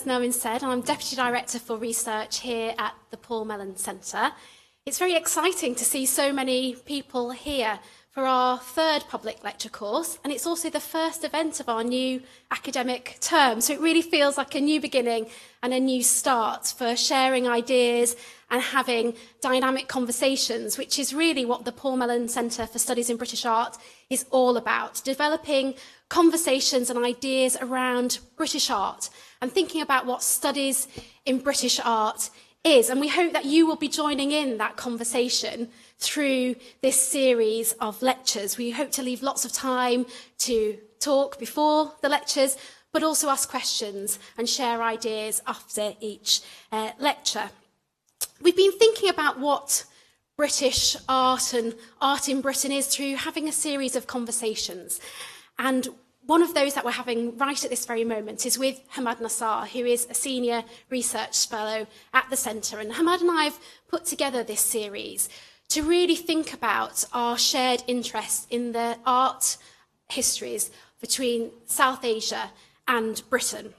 as Nermin said, and I'm Deputy Director for Research here at the Mellon Centre. It's very exciting to see so many people here for our third public lecture course, and it's also the first event of our new academic term, so it really feels like a new beginning and a new start for sharing ideas and having dynamic conversations, which is really what the Mellon Centre for Studies in British Art is all about, developing conversations and ideas around British art and thinking about what studies in British art is. And we hope that you will be joining in that conversation through this series of lectures. We hope to leave lots of time to talk before the lectures, but also ask questions and share ideas after each lecture. We've been thinking about what British art and art in Britain is through having a series of conversations. And one of those that we're having right at this very moment is with Hamad Nassar, who is a senior research fellow at the centre. And Hamad and I have put together this series to really think about our shared interest in the art histories between South Asia and Britain.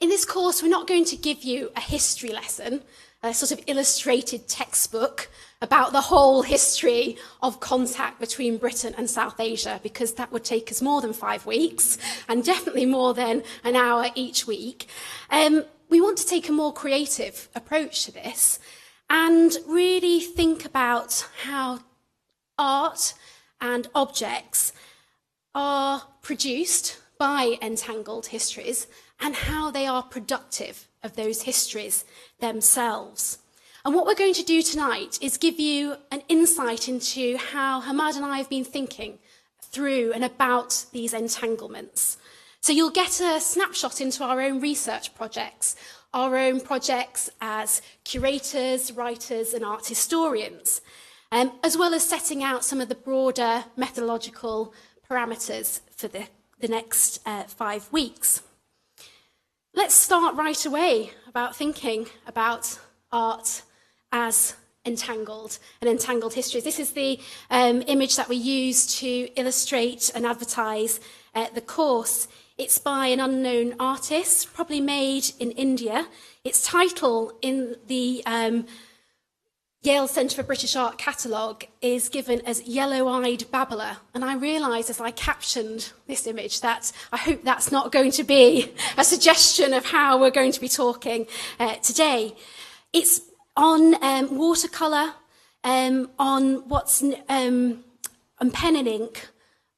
In this course, we're not going to give you a history lesson, a sort of illustrated textbook about the whole history of contact between Britain and South Asia, because that would take us more than 5 weeks and definitely more than an hour each week. We want to take a more creative approach to this and really think about how art and objects are produced by Entangled Histories and how they are productive of those histories themselves. And what we're going to do tonight is give you an insight into how Hamad and I have been thinking through and about these entanglements. So you'll get a snapshot into our own research projects, our own projects as curators, writers and art historians, as well as setting out some of the broader methodological parameters for the next 5 weeks. Let's start right away about thinking about art as entangled and entangled histories. This is the image that we use to illustrate and advertise the course. It's by an unknown artist, probably made in India. Its title in the Yale Centre for British Art catalogue is given as Yellow-Eyed Babbler. And I realised as I captioned this image that I hope that's not going to be a suggestion of how we're going to be talking today. It's on watercolour, on pen and ink,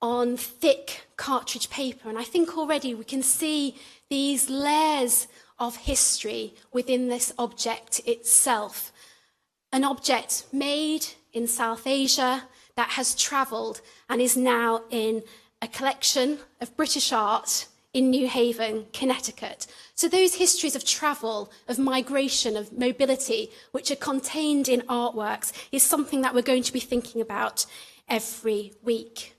on thick cartridge paper. And I think already we can see these layers of history within this object itself. An object made in South Asia that has travelled and is now in a collection of British art in New Haven, Connecticut. So those histories of travel, of migration, of mobility, which are contained in artworks, is something that we're going to be thinking about every week.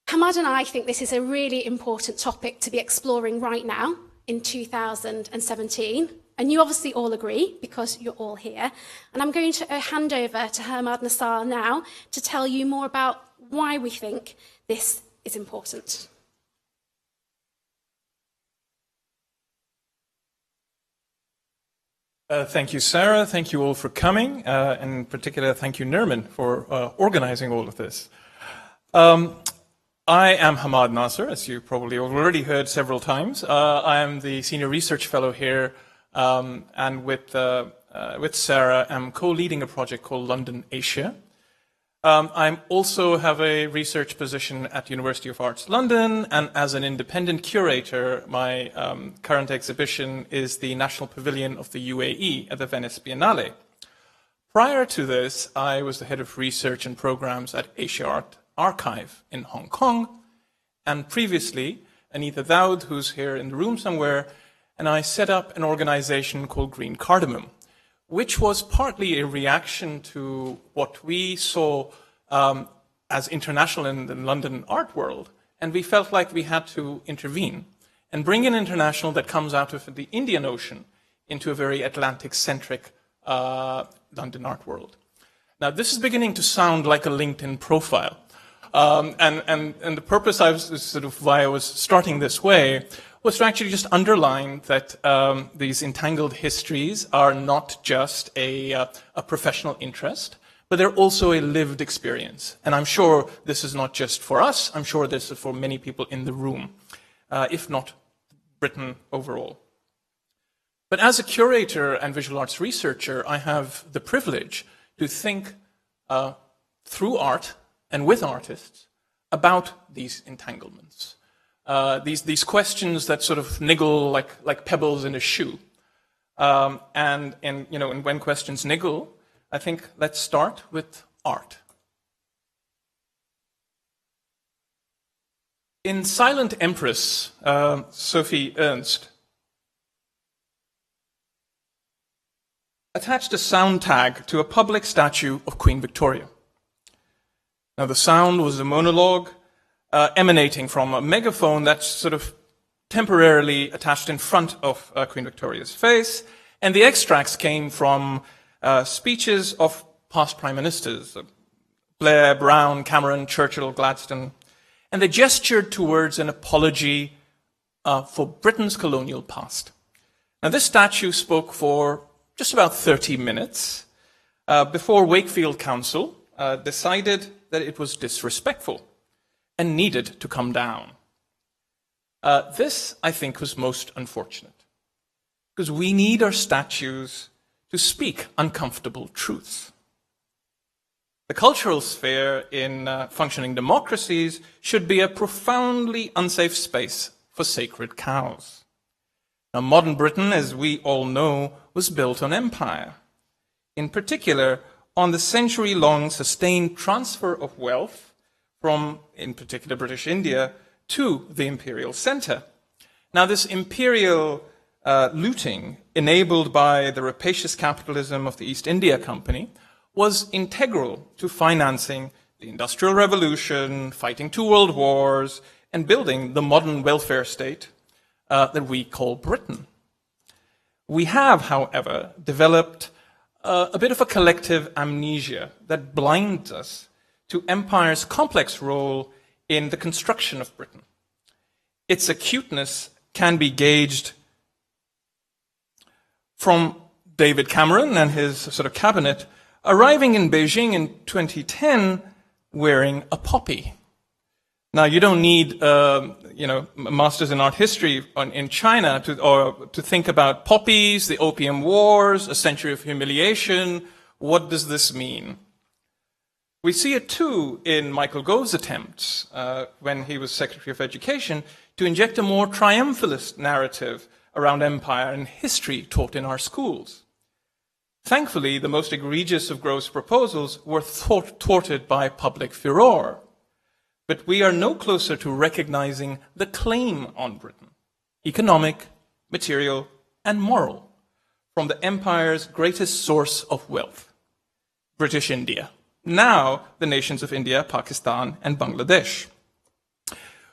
Hamad and I think this is a really important topic to be exploring right now in 2017. And you obviously all agree, because you're all here. And I'm going to hand over to Hamad Nassar now to tell you more about why we think this is important. Thank you, Sarah. Thank you all for coming. And in particular, thank you, Nermin, for organizing all of this. I am Hamad Nassar, as you probably already heard several times. I am the Senior Research Fellow here, and with Sarah, I'm co-leading a project called London Asia. I also have a research position at University of Arts London, and as an independent curator, my current exhibition is the National Pavilion of the UAE at the Venice Biennale. Prior to this, I was the head of research and programs at Asia Art Archive in Hong Kong, and previously, Anita Daud, who's here in the room somewhere, and I set up an organization called Green Cardamom, which was partly a reaction to what we saw as international in the London art world. And we felt like we had to intervene and bring an international that comes out of the Indian Ocean into a very Atlantic-centric London art world. Now, this is beginning to sound like a LinkedIn profile. And the purpose sort of why I was starting this way was to actually just underline that these entangled histories are not just a professional interest, but they're also a lived experience. And I'm sure this is not just for us, I'm sure this is for many people in the room, if not Britain overall. But as a curator and visual arts researcher, I have the privilege to think through art and with artists about these entanglements. These questions that sort of niggle like pebbles in a shoe. And when questions niggle, I think let's start with art. In Silent Empress, Sophie Ernst attached a sound tag to a public statue of Queen Victoria. Now, the sound was a monologue emanating from a megaphone that's sort of temporarily attached in front of Queen Victoria's face, and the extracts came from speeches of past prime ministers, Blair, Brown, Cameron, Churchill, Gladstone, and they gestured towards an apology for Britain's colonial past. Now, this statue spoke for just about 30 minutes before Wakefield Council decided that it was disrespectful and needed to come down. This, I think, was most unfortunate, because we need our statues to speak uncomfortable truths. The cultural sphere in functioning democracies should be a profoundly unsafe space for sacred cows. Now, modern Britain, as we all know, was built on empire, in particular on the century-long sustained transfer of wealth from, in particular, British India to the imperial center. Now, this imperial looting, enabled by the rapacious capitalism of the East India Company, was integral to financing the Industrial Revolution, fighting 2 world wars, and building the modern welfare state that we call Britain. We have, however, developed a bit of a collective amnesia that blinds us to empire's complex role in the construction of Britain. Its acuteness can be gauged from David Cameron and his sort of cabinet arriving in Beijing in 2010 wearing a poppy. Now, you don't need, masters in art history in China to think about poppies, the Opium Wars, a century of humiliation. What does this mean? We see it too in Michael Gove's attempts, when he was Secretary of Education, to inject a more triumphalist narrative around empire and history taught in our schools. Thankfully, the most egregious of Grove's proposals were thwarted by public furor. But we are no closer to recognizing the claim on Britain, economic, material, and moral, from the empire's greatest source of wealth, British India, now the nations of India, Pakistan, and Bangladesh.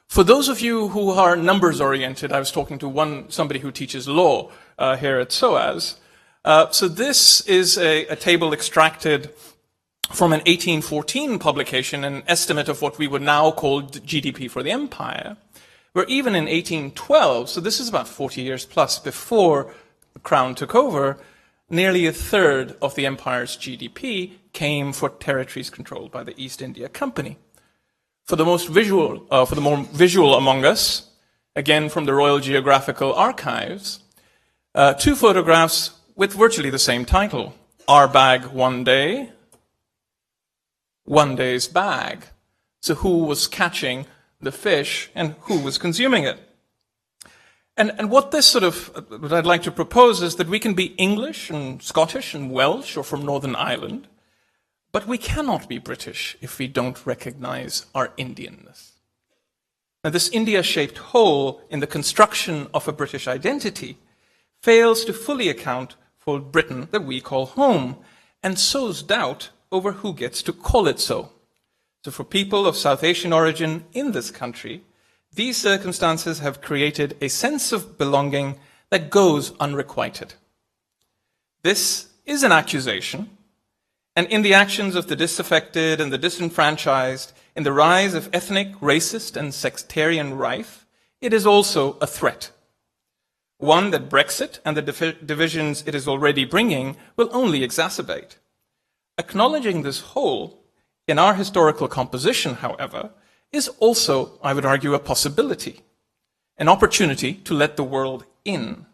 For those of you who are numbers-oriented, I was talking to somebody who teaches law here at SOAS. So this is a table extracted from an 1814 publication, an estimate of what we would now call GDP for the empire, where even in 1812, so this is about 40 years plus before the Crown took over, nearly a third of the empire's GDP came for territories controlled by the East India Company. For the more visual among us, again from the Royal Geographical Archives, 2 photographs with virtually the same title: Our Bag One Day, One Day's Bag. So who was catching the fish and who was consuming it? And what I'd like to propose is that we can be English and Scottish and Welsh or from Northern Ireland, but we cannot be British if we don't recognize our Indianness. Now, this India-shaped hole in the construction of a British identity fails to fully account for Britain that we call home, and sows doubt over who gets to call it so. So for people of South Asian origin in this country, these circumstances have created a sense of belonging that goes unrequited. This is an accusation, and in the actions of the disaffected and the disenfranchised in the rise of ethnic, racist, and sectarian rife, it is also a threat. One that Brexit and the divisions it is already bringing will only exacerbate. Acknowledging this hole in our historical composition, however, is also, I would argue, a possibility, an opportunity to let the world in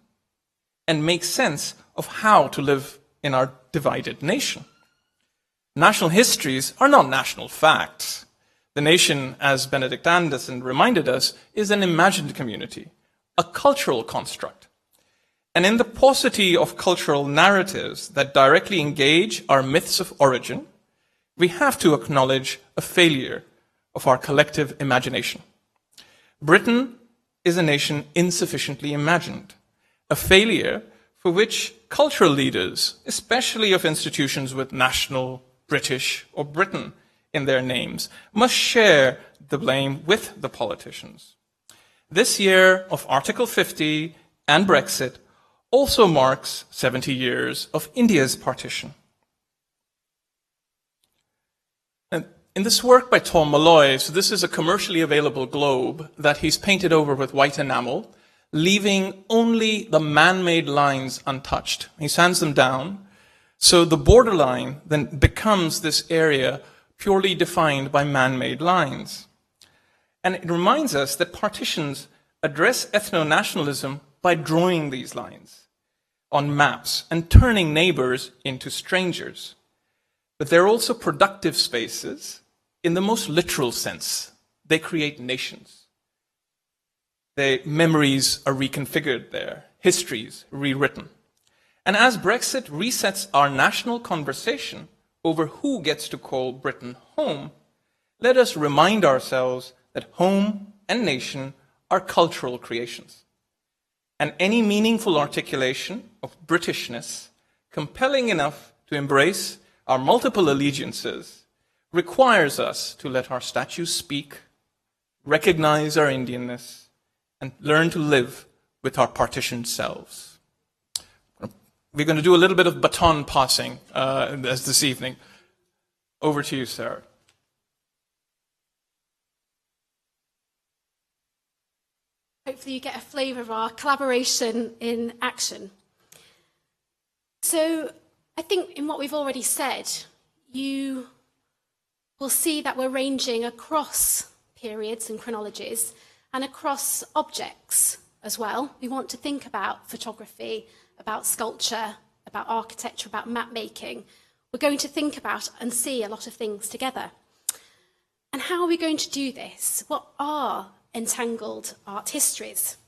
and make sense of how to live in our divided nation. National histories are not national facts. The nation, as Benedict Anderson reminded us, is an imagined community, a cultural construct. And in the paucity of cultural narratives that directly engage our myths of origin, we have to acknowledge a failure of our collective imagination. Britain is a nation insufficiently imagined, a failure for which cultural leaders, especially of institutions with national, British, or Britain in their names, must share the blame with the politicians. This year of Article 50 and Brexit also marks 70 years of India's partition. And in this work by Tom Malloy, so this is a commercially available globe that he's painted over with white enamel, leaving only the man-made lines untouched. He sands them down, so the borderline then becomes this area purely defined by man-made lines. And it reminds us that partitions address ethno-nationalism by drawing these lines on maps and turning neighbors into strangers. But they're also productive spaces in the most literal sense. They create nations. Memories are reconfigured there, histories rewritten. And as Brexit resets our national conversation over who gets to call Britain home, let us remind ourselves that home and nation are cultural creations. And any meaningful articulation of Britishness, compelling enough to embrace our multiple allegiances, requires us to let our statues speak, recognize our Indianness, and learn to live with our partitioned selves. We're going to do a little bit of baton passing as this evening. Over to you, Sarah. Hopefully you get a flavour of our collaboration in action. So I think in what we've already said, you will see that we're ranging across periods and chronologies and across objects as well. We want to think about photography, about sculpture, about architecture, about map making. We're going to think about and see a lot of things together. And how are we going to do this? What are entangled art histories?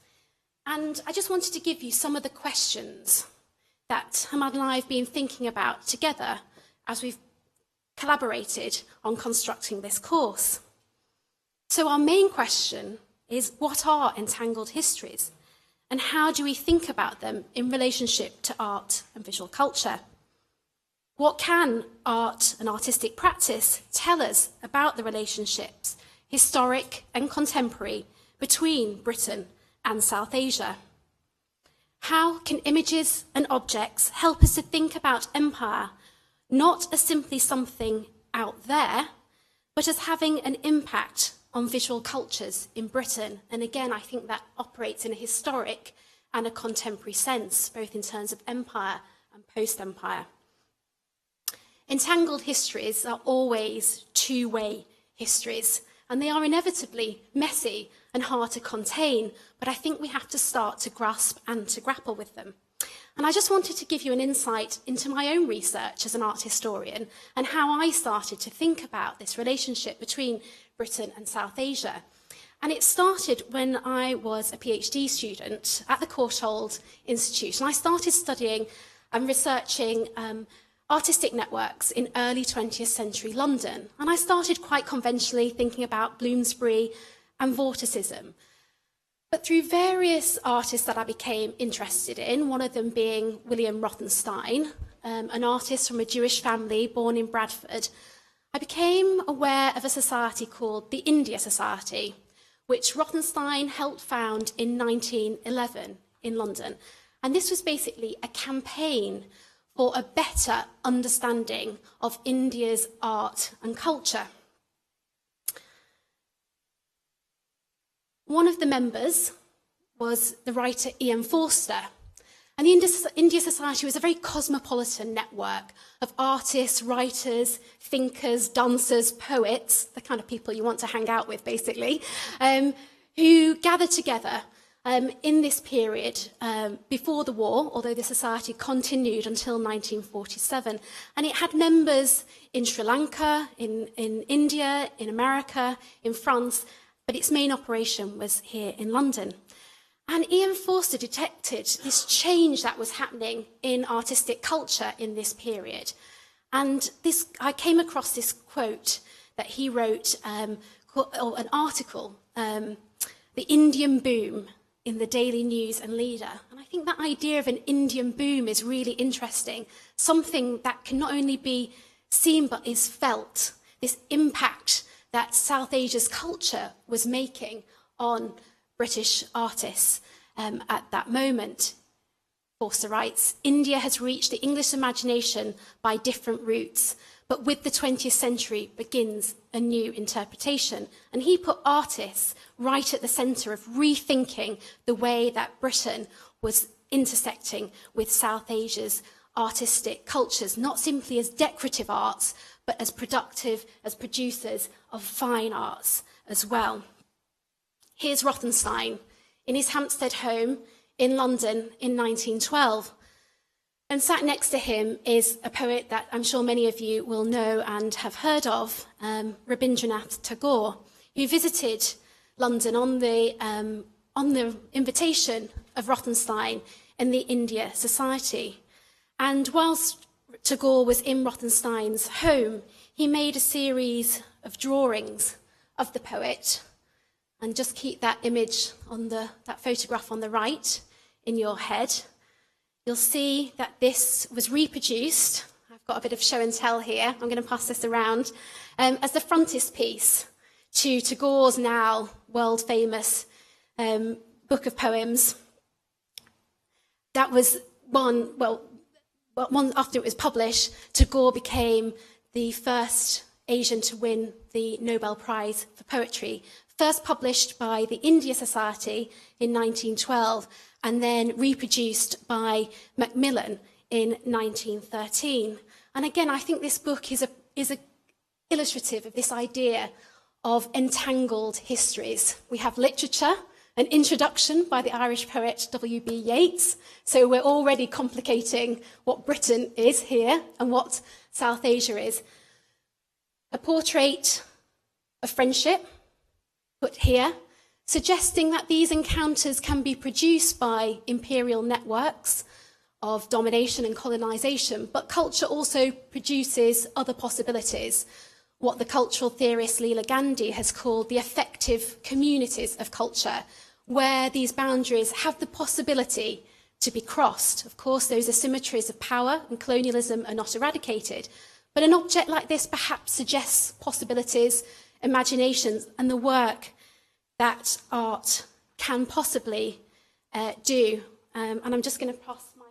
And I just wanted to give you some of the questions that Hamad and I have been thinking about together as we've collaborated on constructing this course. So our main question is, what are entangled histories? And how do we think about them in relationship to art and visual culture? What can art and artistic practice tell us about the relationships, historic and contemporary, between Britain and South Asia? How can images and objects help us to think about empire, not as simply something out there, but as having an impact on visual cultures in Britain? And again, I think that operates in a historic and a contemporary sense, both in terms of empire and post-empire. Entangled histories are always two-way histories, and they are inevitably messy and hard to contain, but I think we have to start to grasp and to grapple with them. And I just wanted to give you an insight into my own research as an art historian and how I started to think about this relationship between Britain and South Asia. And it started when I was a PhD student at the Courtauld Institute, and I started studying and researching artistic networks in early 20th century London. And I started quite conventionally thinking about Bloomsbury and Vorticism. But through various artists that I became interested in, one of them being William Rothenstein, an artist from a Jewish family born in Bradford, I became aware of a society called the India Society, which Rothenstein helped found in 1911 in London. And this was basically a campaign for a better understanding of India's art and culture. One of the members was the writer Ian Forster. And the India Society was a very cosmopolitan network of artists, writers, thinkers, dancers, poets, the kind of people you want to hang out with, basically, who gathered together in this period before the war, although the society continued until 1947. And it had members in Sri Lanka, in India, in America, in France, but its main operation was here in London. And Ian Forster detected this change that was happening in artistic culture in this period. And I came across this quote that he wrote, or an article, The Indian Boom, in the Daily News and Leader. And I think that idea of an Indian boom is really interesting, something that can not only be seen but is felt, this impact that South Asia's culture was making on British artists at that moment. Forster writes, India has reached the English imagination by different routes, but with the 20th century begins a new interpretation. And he put artists right at the centre of rethinking the way that Britain was intersecting with South Asia's artistic cultures, not simply as decorative arts, but as productive, as producers of fine arts as well. Here's Rothenstein in his Hampstead home in London in 1912. And sat next to him is a poet that I'm sure many of you will know and have heard of, Rabindranath Tagore, who visited London on the invitation of Rothenstein and the India Society. And whilst Tagore was in Rothenstein's home, he made a series of drawings of the poet. And just keep that image on that photograph on the right in your head. You'll see that this was reproduced. I've got a bit of show and tell here. I'm going to pass this around as the frontispiece to Tagore's now world-famous book of poems. That was one after it was published, Tagore became the first Asian to win the Nobel Prize for Poetry, first published by the India Society in 1912 and then reproduced by Macmillan in 1913. And again, I think this book is illustrative of this idea of entangled histories. We have literature, an introduction by the Irish poet W.B. Yeats. So we're already complicating what Britain is here and what South Asia is. A portrait of friendship put here, suggesting that these encounters can be produced by imperial networks of domination and colonization, but culture also produces other possibilities, what the cultural theorist Leela Gandhi has called the effective communities of culture, where these boundaries have the possibility to be crossed. Of course, those asymmetries of power and colonialism are not eradicated, but an object like this perhaps suggests possibilities, imaginations, and the work that art can possibly do. And I'm just going to pass my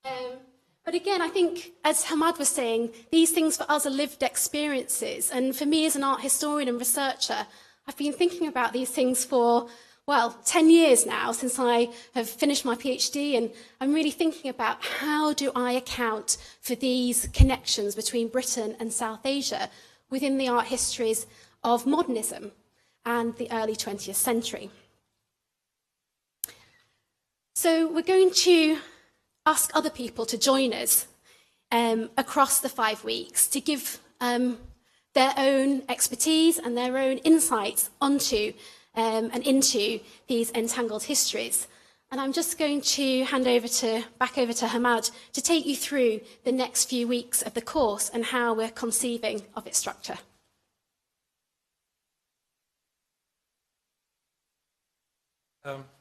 copy. But again, I think, as Hamad was saying, these things for us are lived experiences. And for me as an art historian and researcher, I've been thinking about these things for 10 years now since I have finished my PhD, and I'm really thinking about how do I account for these connections between Britain and South Asia within the art histories of modernism and the early 20th century. So we're going to ask other people to join us across the 5 weeks to give their own expertise and their own insights onto and into these entangled histories. And I'm just going to hand back over to Hamad to take you through the next few weeks of the course and how we're conceiving of its structure.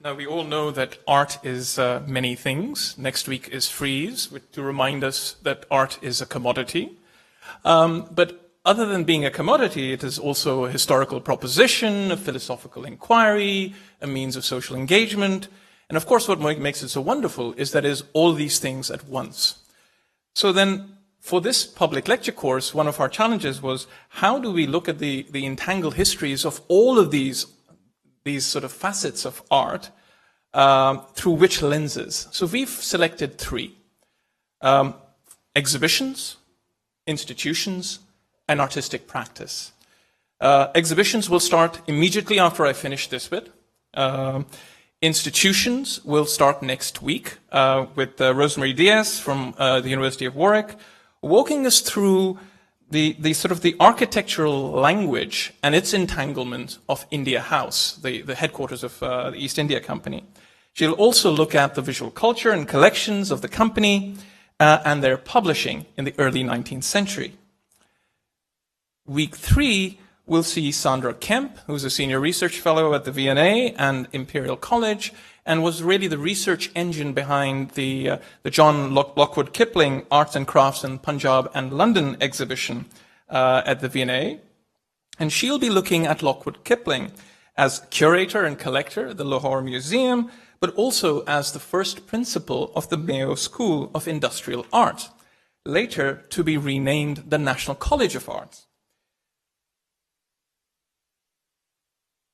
Now, we all know that art is many things. Next week is Frieze, to remind us that art is a commodity. But other than being a commodity, it is also a historical proposition, a philosophical inquiry, a means of social engagement. And of course, what makes it so wonderful is that it is all these things at once. So then, for this public lecture course, one of our challenges was how do we look at the entangled histories of all of these sort of facets of art through which lenses? So we've selected three: exhibitions, institutions, and artistic practice. Exhibitions will start immediately after I finish this bit. Institutions will start next week with Rosemary Diaz from the University of Warwick, walking us through the sort of the architectural language and its entanglement of India House, the headquarters of the East India Company. She'll also look at the visual culture and collections of the company and their publishing in the early 19th century. Week 3, we'll see Sandra Kemp, who's a senior research fellow at the V&A and Imperial College, and was really the research engine behind the John Lockwood Kipling Arts and Crafts in Punjab and London exhibition at the V&A. And she'll be looking at Lockwood Kipling as curator and collector at the Lahore Museum, but also as the first principal of the Mayo School of Industrial Art, later to be renamed the National College of Arts.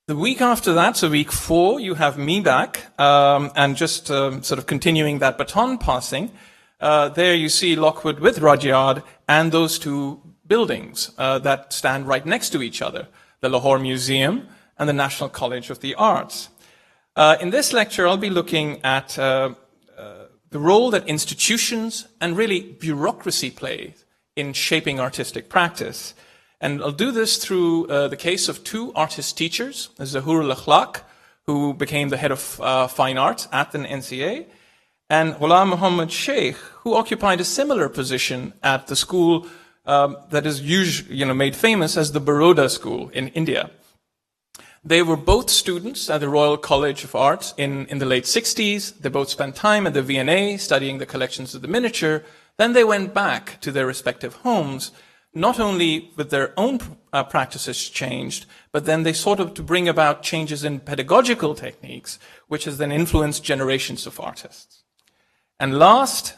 The week after that, so week 4, you have me back, and just sort of continuing that baton passing. There you see Lockwood with Rudyard and those two buildings that stand right next to each other, the Lahore Museum and the National College of the Arts. In this lecture, I'll be looking at the role that institutions and really bureaucracy play in shaping artistic practice. And I'll do this through the case of two artist teachers, Zahur al-Akhlaq, who became the head of fine art at the NCA, and Ghulam Muhammad Sheikh, who occupied a similar position at the school that is made famous as the Baroda School in India. They were both students at the Royal College of Art in the late 60s. They both spent time at the V&A studying the collections of the miniature. Then they went back to their respective homes, not only with their own practices changed, but then they sought to bring about changes in pedagogical techniques, which has then influenced generations of artists. And last,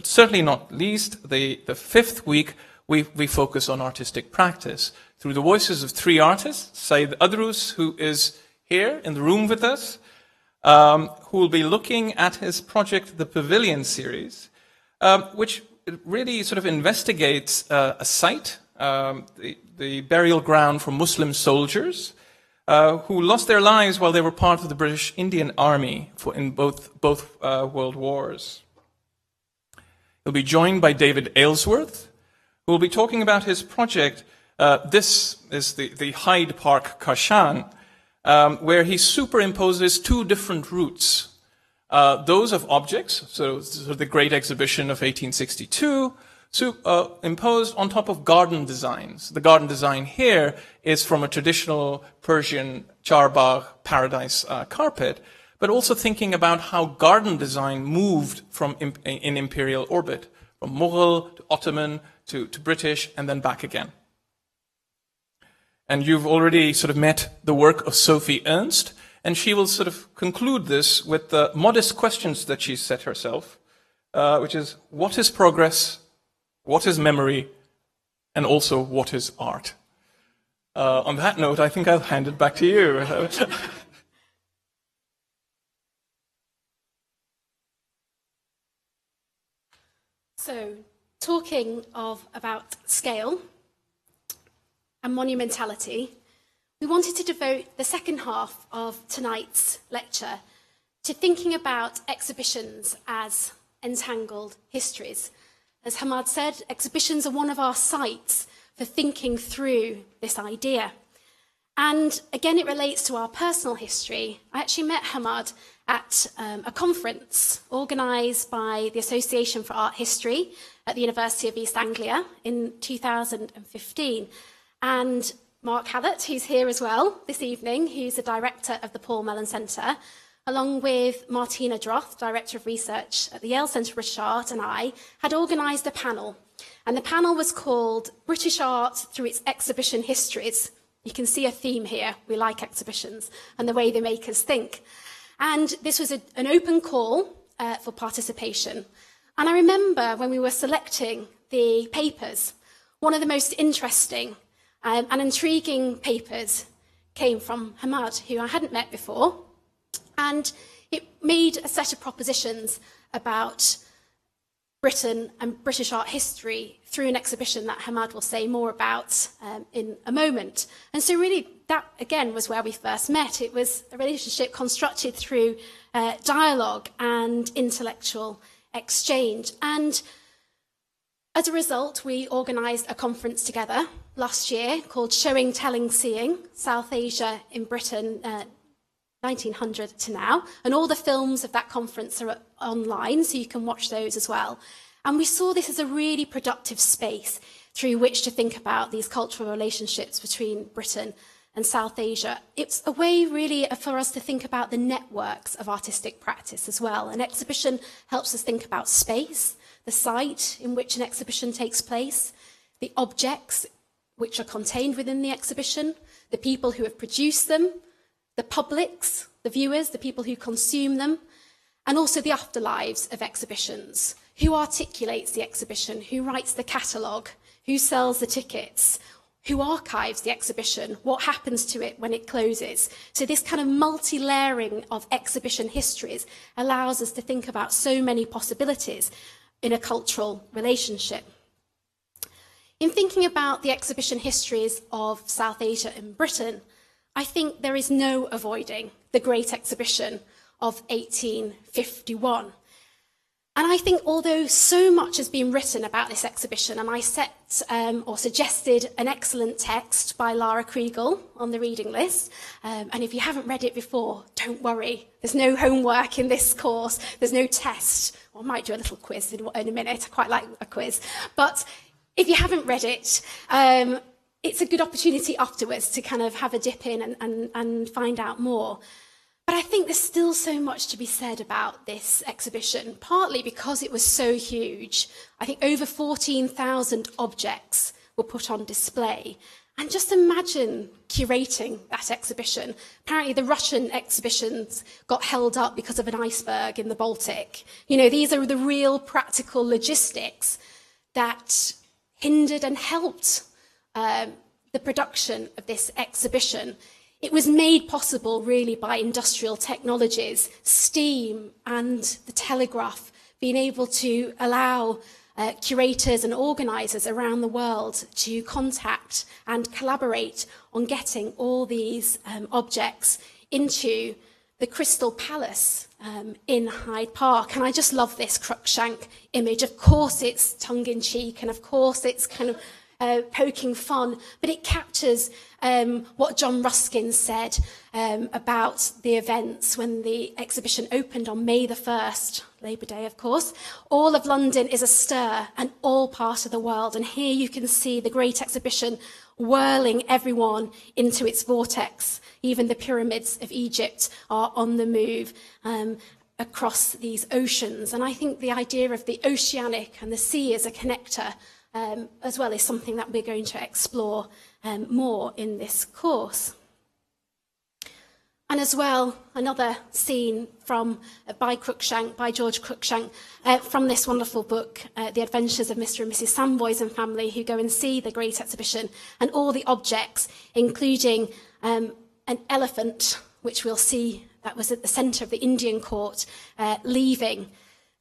certainly not least, the 5th week, we focus on artistic practice through the voices of 3 artists: Saeed Adrus, who is here in the room with us, who will be looking at his project, the Pavilion Series, which really sort of investigates a site, the burial ground for Muslim soldiers who lost their lives while they were part of the British Indian Army in both World Wars. He'll be joined by David Aylesworth, who will be talking about his project. This is the Hyde Park Kashan, where he superimposes 2 different routes. Those of objects, so the Great Exhibition of 1862, imposed on top of garden designs. The garden design here is from a traditional Persian charbagh paradise carpet, but also thinking about how garden design moved in imperial orbit, from Mughal to Ottoman to British and then back again. And you've already sort of met the work of Sophie Ernst, and she will sort of conclude this with the modest questions that she set herself, which is, what is progress, what is memory, and also what is art? On that note, I think I'll hand it back to you. So, talking about scale and monumentality, we wanted to devote the second half of tonight's lecture to thinking about exhibitions as entangled histories. As Hamad said, exhibitions are one of our sites for thinking through this idea. And again, it relates to our personal history. I actually met Hamad at a conference organised by the Association for Art History at the University of East Anglia in 2015. And Mark Hallett, who's here as well this evening, who's the director of the Paul Mellon Centre, along with Martina Droth, Director of Research at the Yale Centre for Art, and I, had organised a panel. And the panel was called British Art Through Its Exhibition Histories. You can see a theme here. We like exhibitions and the way they make us think. And this was an open call for participation. And I remember when we were selecting the papers. One of the most interesting and intriguing papers came from Hamad, who I hadn't met before, and it made a set of propositions about Britain and British art history through an exhibition that Hamad will say more about in a moment. And so really that, again, was where we first met. It was a relationship constructed through dialogue and intellectual exchange. And as a result, we organised a conference together last year called Showing, Telling, Seeing, South Asia in Britain, 1900 to now. And all the films of that conference are online, so you can watch those as well. And we saw this as a really productive space through which to think about these cultural relationships between Britain and South Asia. It's a way really for us to think about the networks of artistic practice as well. An exhibition helps us think about space, the site in which an exhibition takes place, the objects which are contained within the exhibition, the people who have produced them, the publics, the viewers, the people who consume them, and also the afterlives of exhibitions. Who articulates the exhibition? Who writes the catalogue? Who sells the tickets? Who archives the exhibition? What happens to it when it closes? So this kind of multi-layering of exhibition histories allows us to think about so many possibilities in a cultural relationship. In thinking about the exhibition histories of South Asia and Britain, I think there is no avoiding the Great Exhibition of 1851. And I think although so much has been written about this exhibition, and I suggested an excellent text by Lara Kriegel on the reading list, and if you haven't read it before, don't worry, there's no homework in this course, there's no test. Well, I might do a little quiz in a minute, I quite like a quiz. But if you haven't read it, it's a good opportunity afterwards to kind of have a dip in and find out more. But I think there's still so much to be said about this exhibition, partly because it was so huge. I think over 14,000 objects were put on display. And just imagine curating that exhibition. Apparently the Russian exhibitions got held up because of an iceberg in the Baltic. You know, these are the real practical logistics that hindered and helped the production of this exhibition. It was made possible really by industrial technologies, steam and the telegraph, being able to allow curators and organisers around the world to contact and collaborate on getting all these objects into the Crystal Palace in Hyde Park. And I just love this Cruikshank image. Of course it's tongue-in-cheek, and of course it's kind of poking fun, but it captures what John Ruskin said about the events when the exhibition opened on May the 1st, Labour Day, of course. All of London is astir and all part of the world. And here you can see the Great Exhibition whirling everyone into its vortex. Even the pyramids of Egypt are on the move across these oceans. And I think the idea of the oceanic and the sea as a connector as well is something that we're going to explore more in this course. And as well, another scene by Cruikshank, by George Cruikshank, from this wonderful book, The Adventures of Mr. and Mrs. Samboys and Family, who go and see the Great Exhibition, and all the objects, including an elephant, which we'll see that was at the centre of the Indian court, leaving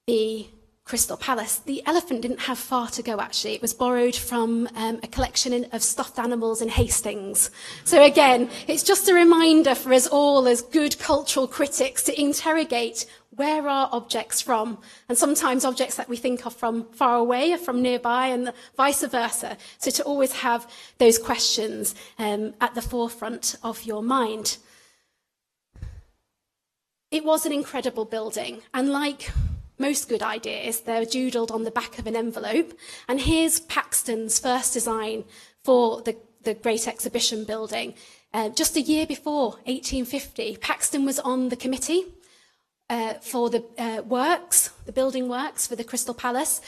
the Crystal Palace. The elephant didn't have far to go, actually. It was borrowed from a collection of stuffed animals in Hastings. So again, it's just a reminder for us all as good cultural critics to interrogate where are objects from, and sometimes objects that we think are from far away are from nearby, and vice versa. So to always have those questions at the forefront of your mind. It was an incredible building, and like most good ideas, they're doodled on the back of an envelope. And here's Paxton's first design for the Great Exhibition building. Just a year before, 1850, Paxton was on the committee for the building works for the Crystal Palace.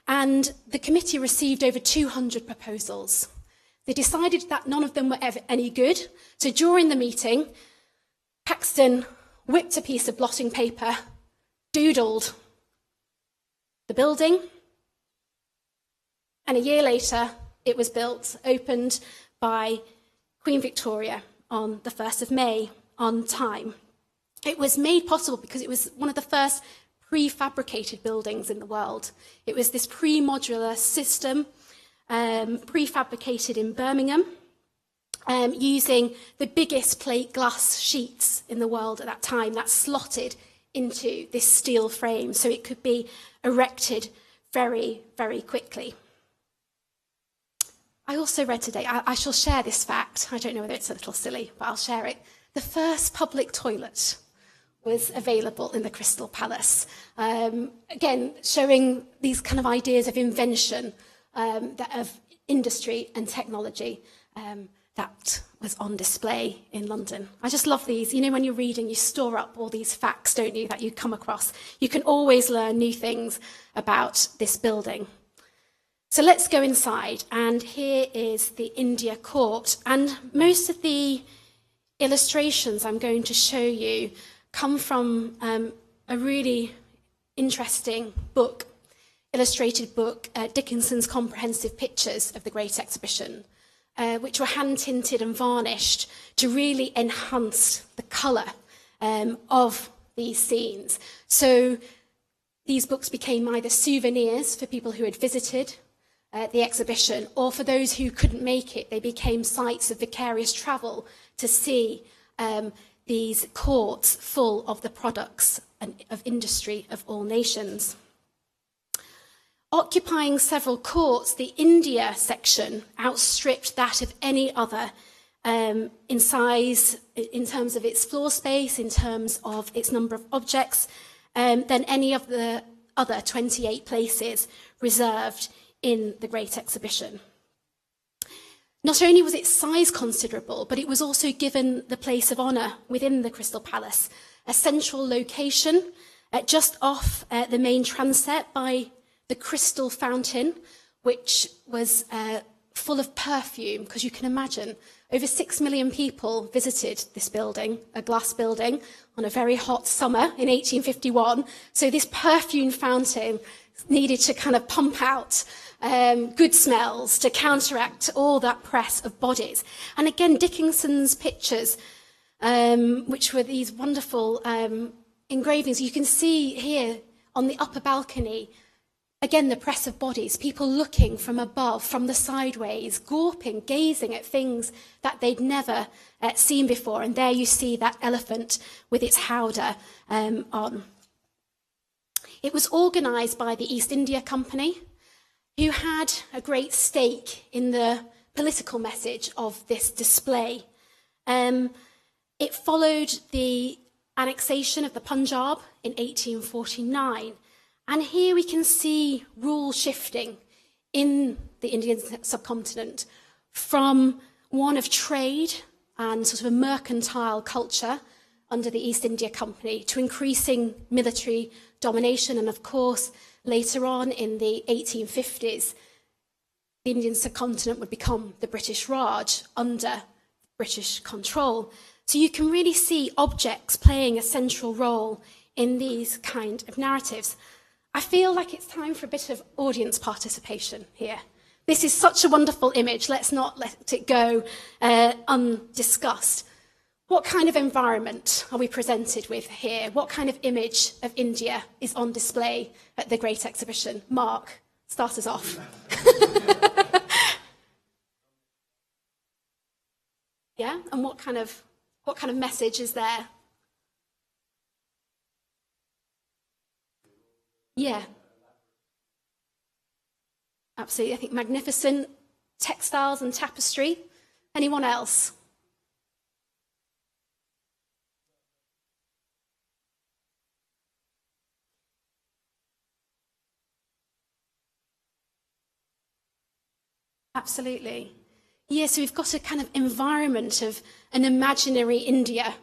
And the committee received over 200 proposals. They decided that none of them were ever any good. So during the meeting, Paxton whipped a piece of blotting paper, doodled the building, And a year later, it was built, opened by Queen Victoria on the 1st of May on time. It was made possible because it was one of the first prefabricated buildings in the world. It was this pre-modular system, prefabricated in Birmingham, using the biggest plate glass sheets in the world at that time that slotted into this steel frame so it could be erected very, very quickly. I also read today, I shall share this fact, I don't know whether it's a little silly, but I'll share it. The first public toilet was available in the Crystal Palace. Again, showing these kind of ideas of invention, of industry and technology that was on display in London. I just love these. You know, when you're reading, you store up all these facts, don't you, that you come across. You can always learn new things about this building. So let's go inside, and here is the India Court. And most of the illustrations I'm going to show you come from a really interesting book, illustrated book, Dickinson's Comprehensive Pictures of the Great Exhibition, which were hand-tinted and varnished to really enhance the colour of these scenes. So these books became either souvenirs for people who had visited the exhibition, or for those who couldn't make it, they became sites of vicarious travel to see these courts full of the products of industry of all nations. Occupying several courts, the India section outstripped that of any other in size, in terms of its floor space, in terms of its number of objects, than any of the other 28 places reserved in the Great Exhibition. Not only was its size considerable, but it was also given the place of honour within the Crystal Palace, a central location just off the main transept by the Crystal Fountain, which was full of perfume, because you can imagine over 6 million people visited this building, a glass building, on a very hot summer in 1851. So this perfume fountain needed to kind of pump out good smells to counteract all that press of bodies. And again, Dickinson's pictures, which were these wonderful engravings, you can see here on the upper balcony, again, the press of bodies, people looking from above, from the sideways, gawping, gazing at things that they'd never seen before. And there you see that elephant with its howdah on. It was organised by the East India Company, who had a great stake in the political message of this display. It followed the annexation of the Punjab in 1849. And here we can see rule shifting in the Indian subcontinent from one of trade and sort of a mercantile culture under the East India Company to increasing military domination. And of course, later on in the 1850s, the Indian subcontinent would become the British Raj under British control. So you can really see objects playing a central role in these kind of narratives. I feel like it's time for a bit of audience participation here. This is such a wonderful image. Let's not let it go undiscussed. What kind of environment are we presented with here? What kind of image of India is on display at the Great Exhibition? Mark, start us off. Yeah, and what kind of message is there? Yeah, absolutely. I think magnificent textiles and tapestry. Anyone else? Absolutely. Yeah, so we've got a kind of environment of an imaginary India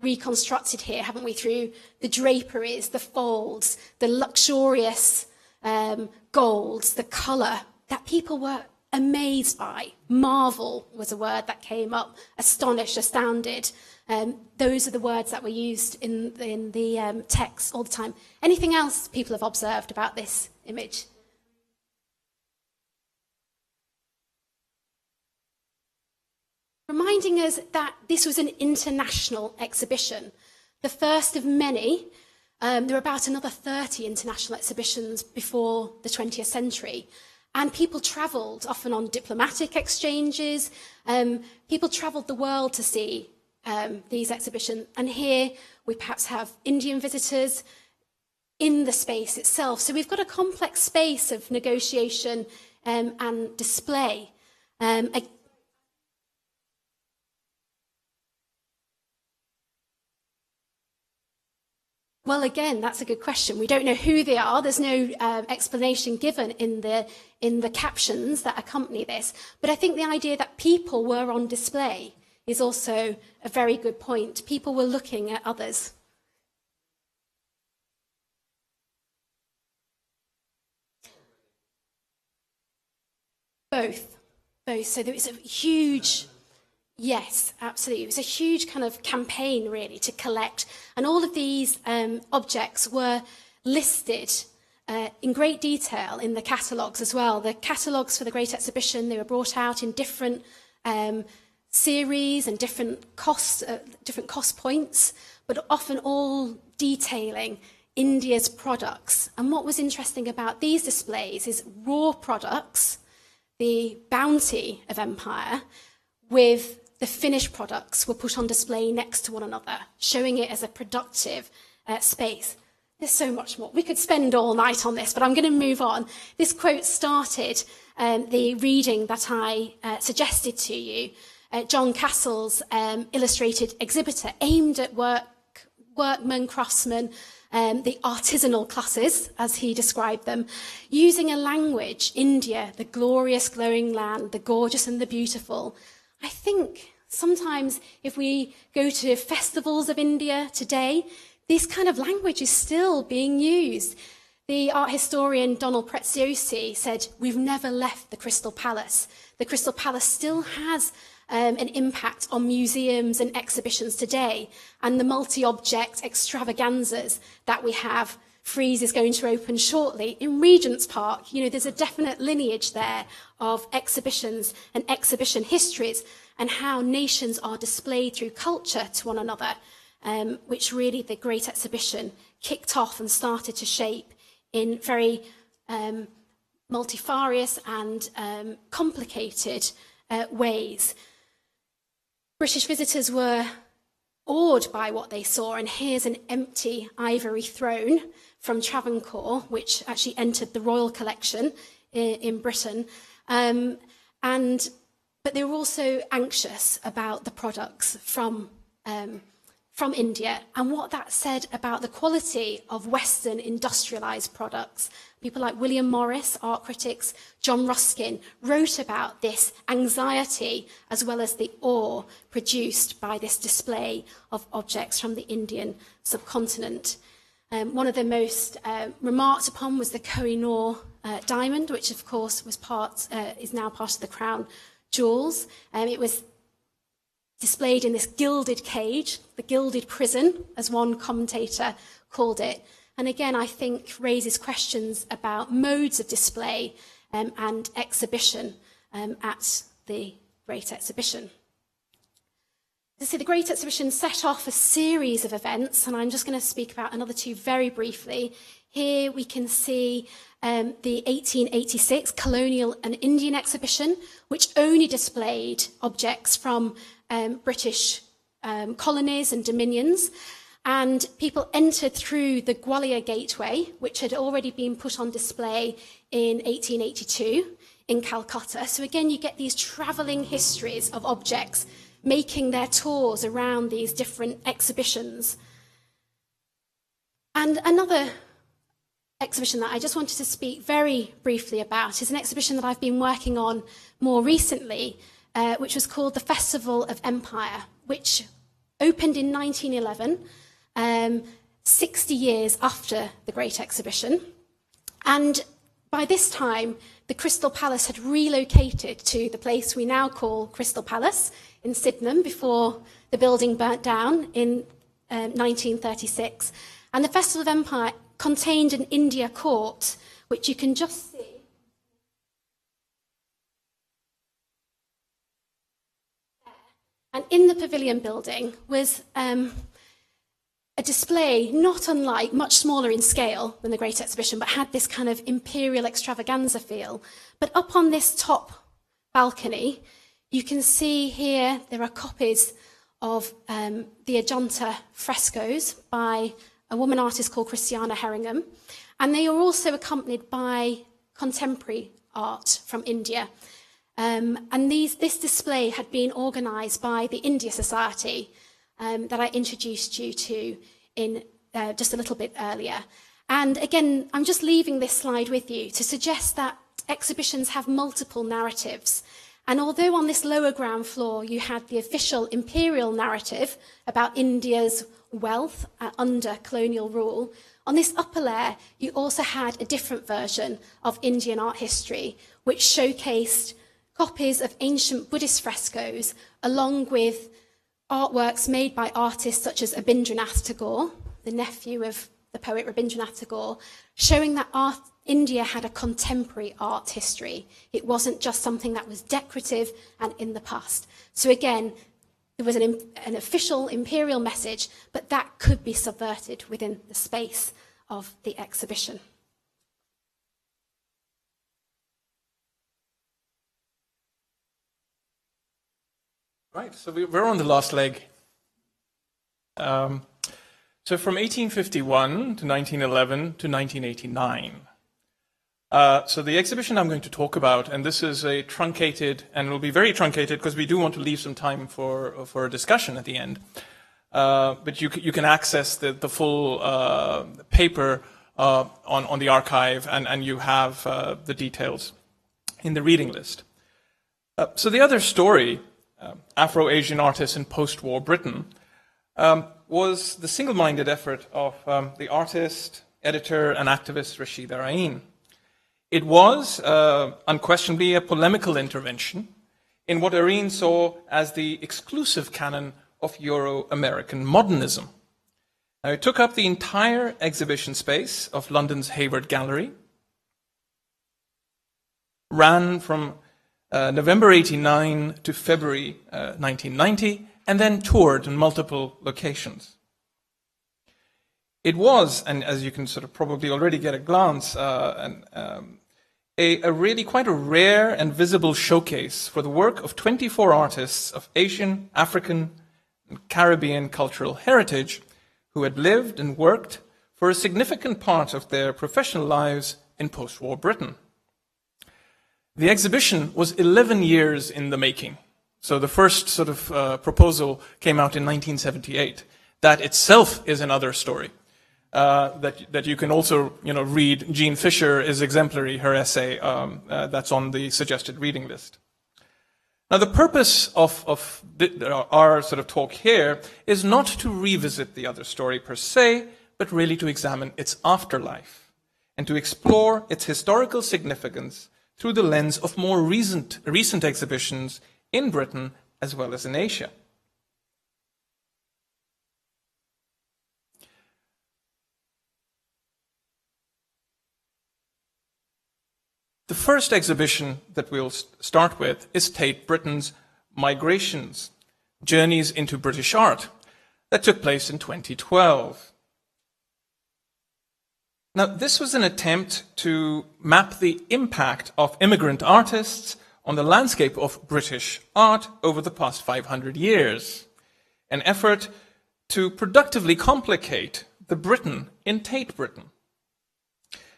reconstructed here, haven't we, through the draperies, the folds, the luxurious golds, the colour that people were amazed by. Marvel was a word that came up, astonished, astounded. Those are the words that were used in the text all the time. Anything else people have observed about this image? reminding us that this was an international exhibition, the first of many. There were about another 30 international exhibitions before the 20th century. And people travelled, often on diplomatic exchanges. People travelled the world to see these exhibitions. And here we perhaps have Indian visitors in the space itself. So we've got a complex space of negotiation and display. Well, again, that's a good question. We don't know who they are. There's no explanation given in the captions that accompany this. But I think the idea that people were on display is also a very good point. People were looking at others. Both. So there was a huge... Yes, absolutely. It was a huge kind of campaign, really, to collect. And all of these objects were listed in great detail in the catalogues as well. The catalogues for the Great Exhibition, they were brought out in different series and different cost points, but often all detailing India's products. And what was interesting about these displays is raw products, the bounty of empire, with the finished products were put on display next to one another, showing it as a productive space. There's so much more. We could spend all night on this, but I'm going to move on. This quote started the reading that I suggested to you. John Cassell's illustrated exhibitor, aimed at workmen, craftsmen, the artisanal classes, as he described them, using a language, India, the glorious glowing land, the gorgeous and the beautiful. I think sometimes if we go to festivals of India today, this kind of language is still being used. The art historian Donald Preziosi said, "We've never left the Crystal Palace." The Crystal Palace still has an impact on museums and exhibitions today, and the multi-object extravaganzas that we have. Frieze is going to open shortly in Regent's Park. You know, there's a definite lineage there of exhibitions and exhibition histories and how nations are displayed through culture to one another, which really the Great Exhibition kicked off and started to shape in very multifarious and complicated ways. British visitors were awed by what they saw, and here's an empty ivory throne from Travancore, which actually entered the royal collection in Britain. But they were also anxious about the products from India and what that said about the quality of Western industrialized products. People like William Morris, art critics, John Ruskin, wrote about this anxiety as well as the awe produced by this display of objects from the Indian subcontinent. One of the most remarked upon was the Koh-i-Noor diamond, which of course is now part of the crown jewels. It was displayed in this gilded cage, the gilded prison, as one commentator called it. And again, I think raises questions about modes of display and exhibition at the Great Exhibition. So the Great Exhibition set off a series of events, and I'm just going to speak about another two very briefly. Here we can see the 1886 Colonial and Indian Exhibition, which only displayed objects from British colonies and dominions. And people entered through the Gwalior Gateway, which had already been put on display in 1882 in Calcutta. So again, you get these travelling histories of objects making their tours around these different exhibitions. And another exhibition that I just wanted to speak very briefly about is an exhibition that I've been working on more recently, which was called the Festival of Empire, which opened in 1911, 60 years after the Great Exhibition. And by this time, the Crystal Palace had relocated to the place we now call Crystal Palace in Sydenham before the building burnt down in 1936. And the Festival of Empire contained an India court, which you can just see. And in the pavilion building was a display not unlike, much smaller in scale than the Great Exhibition, but had this kind of imperial extravaganza feel. But up on this top balcony, you can see here there are copies of the Ajanta frescoes by a woman artist called Christiana Herringham, and they are also accompanied by contemporary art from India. And this display had been organised by the India Society that I introduced you to in just a little bit earlier. And again, I'm just leaving this slide with you to suggest that exhibitions have multiple narratives. And although on this lower ground floor you had the official imperial narrative about India's wealth under colonial rule, on this upper layer you also had a different version of Indian art history, which showcased copies of ancient Buddhist frescoes along with artworks made by artists such as Abhindranath Tagore, the nephew of the poet Rabindranath Tagore, showing that India had a contemporary art history. It wasn't just something that was decorative and in the past. So again, there was an official imperial message, but that could be subverted within the space of the exhibition. Right, so we're on the last leg. So from 1851 to 1911 to 1989. So the exhibition I'm going to talk about, and this is a truncated, and it will be very truncated because we do want to leave some time for a discussion at the end. But you can access the full paper on the archive, and you have the details in the reading list. So the other story, Afro-Asian artists in post-war Britain, was the single-minded effort of the artist, editor, and activist Rashida Ain. It was unquestionably a polemical intervention in what Ain saw as the exclusive canon of Euro-American modernism. Now, it took up the entire exhibition space of London's Hayward Gallery, ran from November 89 to February 1990, and then toured in multiple locations. It was, and as you can sort of probably already get a glance, a really quite a rare and visible showcase for the work of 24 artists of Asian, African, and Caribbean cultural heritage who had lived and worked for a significant part of their professional lives in post-war Britain. The exhibition was 11 years in the making. So the first sort of proposal came out in 1978. That itself is another story that you can also read. Jean Fisher is exemplary, her essay that's on the suggested reading list. Now the purpose of our sort of talk here is not to revisit the other story per se, but really to examine its afterlife and to explore its historical significance through the lens of more recent exhibitions in Britain as well as in Asia. The first exhibition that we'll start with is Tate Britain's Migrations, Journeys into British Art, that took place in 2012. Now, this was an attempt to map the impact of immigrant artists on the landscape of British art over the past 500 years, an effort to productively complicate the Britain in Tate Britain.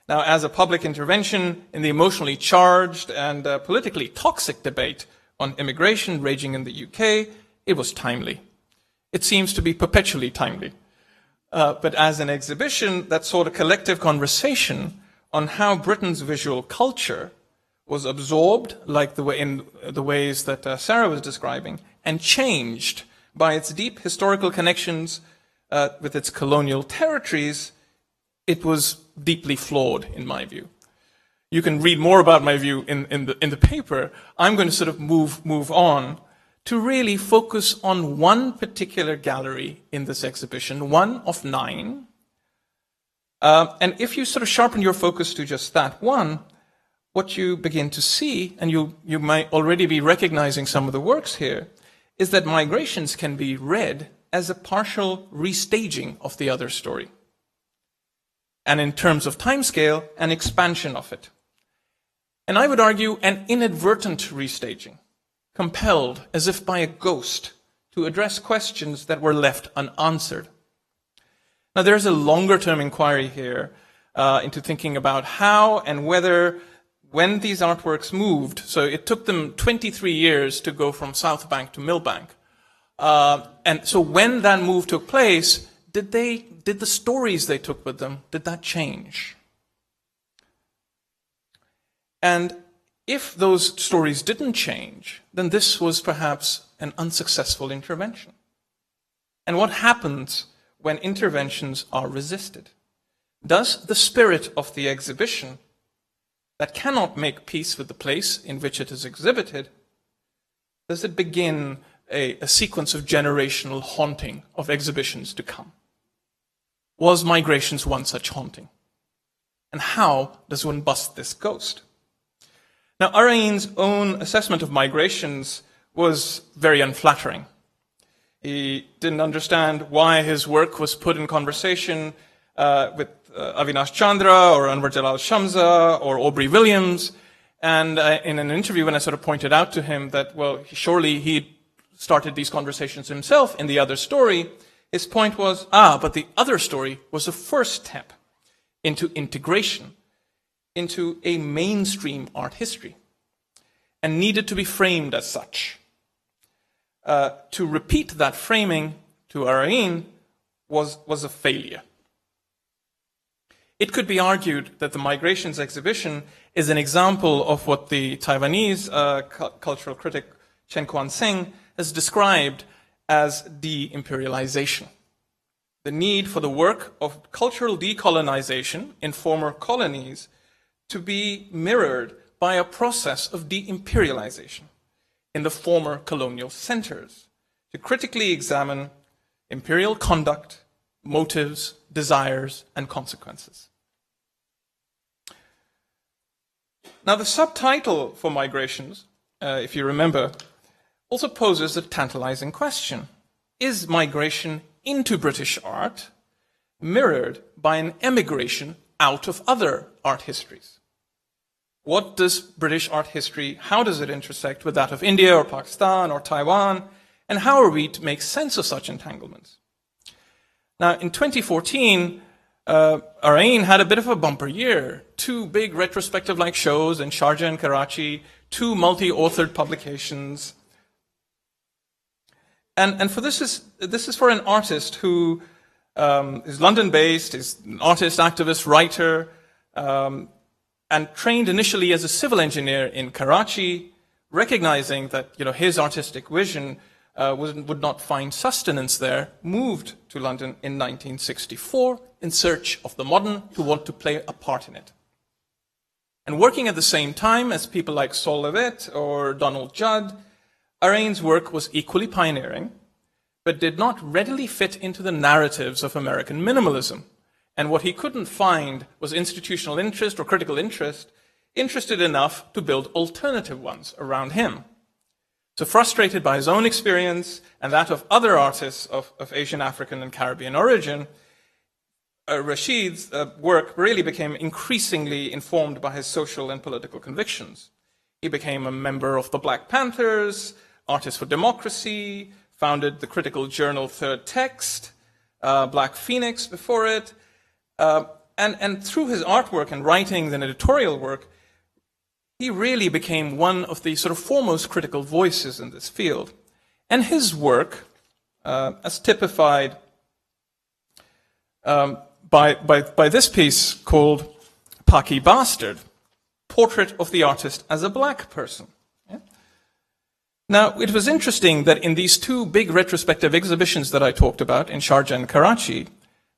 Now, as a public intervention in the emotionally charged and politically toxic debate on immigration raging in the UK, it was timely. It seems to be perpetually timely. But as an exhibition that sought a collective conversation on how Britain's visual culture was absorbed, like in the ways that Sarah was describing, and changed by its deep historical connections with its colonial territories, it was deeply flawed, in my view. You can read more about my view in the paper. I'm going to sort of move on to really focus on one particular gallery in this exhibition, one of 9. And if you sort of sharpen your focus to just that one, what you begin to see, and you might already be recognizing some of the works here, is that migrations can be read as a partial restaging of the other story. And in terms of timescale, an expansion of it. And I would argue an inadvertent restaging, compelled as if by a ghost to address questions that were left unanswered. Now there's a longer-term inquiry here into thinking about how and whether, when these artworks moved, so it took them 23 years to go from South Bank to Millbank. And so when that move took place, did the stories they took with them, did that change? And if those stories didn't change, then this was perhaps an unsuccessful intervention. And what happens when interventions are resisted? Does the spirit of the exhibition that cannot make peace with the place in which it is exhibited, does it begin a sequence of generational haunting of exhibitions to come? Was migrations one such haunting? And how does one bust this ghost? Now, Arain's own assessment of migrations was very unflattering. He didn't understand why his work was put in conversation with Avinash Chandra or Anwar Jalal Shamsa or Aubrey Williams. And in an interview, when I sort of pointed out to him that, well, surely he started these conversations himself in the other story, his point was, but the other story was a first step into integration, into a mainstream art history, and needed to be framed as such. To repeat that framing to Arain was a failure. It could be argued that the Migrations exhibition is an example of what the Taiwanese cultural critic Chen Kuan-seng has described as de-imperialization. The need for the work of cultural decolonization in former colonies to be mirrored by a process of de-imperialization in the former colonial centers, to critically examine imperial conduct, motives, desires, and consequences. Now, the subtitle for Migrations, if you remember, also poses a tantalizing question. Is migration into British art mirrored by an emigration out of other art histories? What does British art history, how does it intersect with that of India or Pakistan or Taiwan? And how are we to make sense of such entanglements? Now, in 2014, Arain had a bit of a bumper year. 2 big retrospective-like shows in Sharjah and Karachi, 2 multi-authored publications. And for this is for an artist who is London-based, is an artist, activist, writer, and trained initially as a civil engineer in Karachi, recognizing that his artistic vision would not find sustenance there, moved to London in 1964 in search of the modern who want to play a part in it. And working at the same time as people like Saul Levitt or Donald Judd, Arain's work was equally pioneering, but did not readily fit into the narratives of American minimalism. And what he couldn't find was institutional interest or critical interest, interested enough to build alternative ones around him. So frustrated by his own experience and that of other artists of Asian, African, and Caribbean origin, Rashid's work really became increasingly informed by his social and political convictions. He became a member of the Black Panthers, Artists for Democracy, founded the critical journal Third Text, Black Phoenix before it, and through his artwork and writings and editorial work, he really became one of the sort of foremost critical voices in this field. And his work, as typified by this piece called Paki Bastard, Portrait of the Artist as a Black Person. Yeah? Now, it was interesting that in these 2 big retrospective exhibitions that I talked about in Sharjah and Karachi,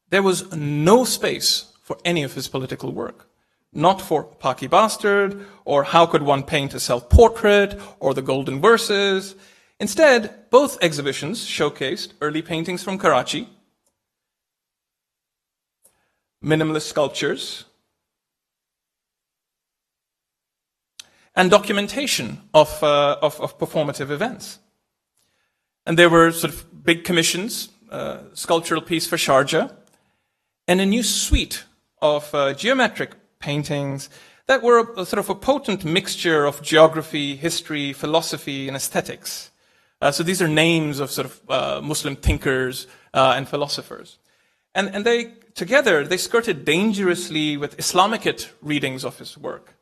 there was no space for any of his political work. Not for Paki Bastard, or How Could One Paint a Self-Portrait, or The Golden Verses. Instead, both exhibitions showcased early paintings from Karachi, minimalist sculptures, and documentation of performative events. And there were sort of big commissions, sculptural piece for Sharjah, and a new suite of geometric paintings that were a sort of a potent mixture of geography, history, philosophy, and aesthetics. So these are names of sort of Muslim thinkers and philosophers. And they, together, they skirted dangerously with Islamicate readings of his work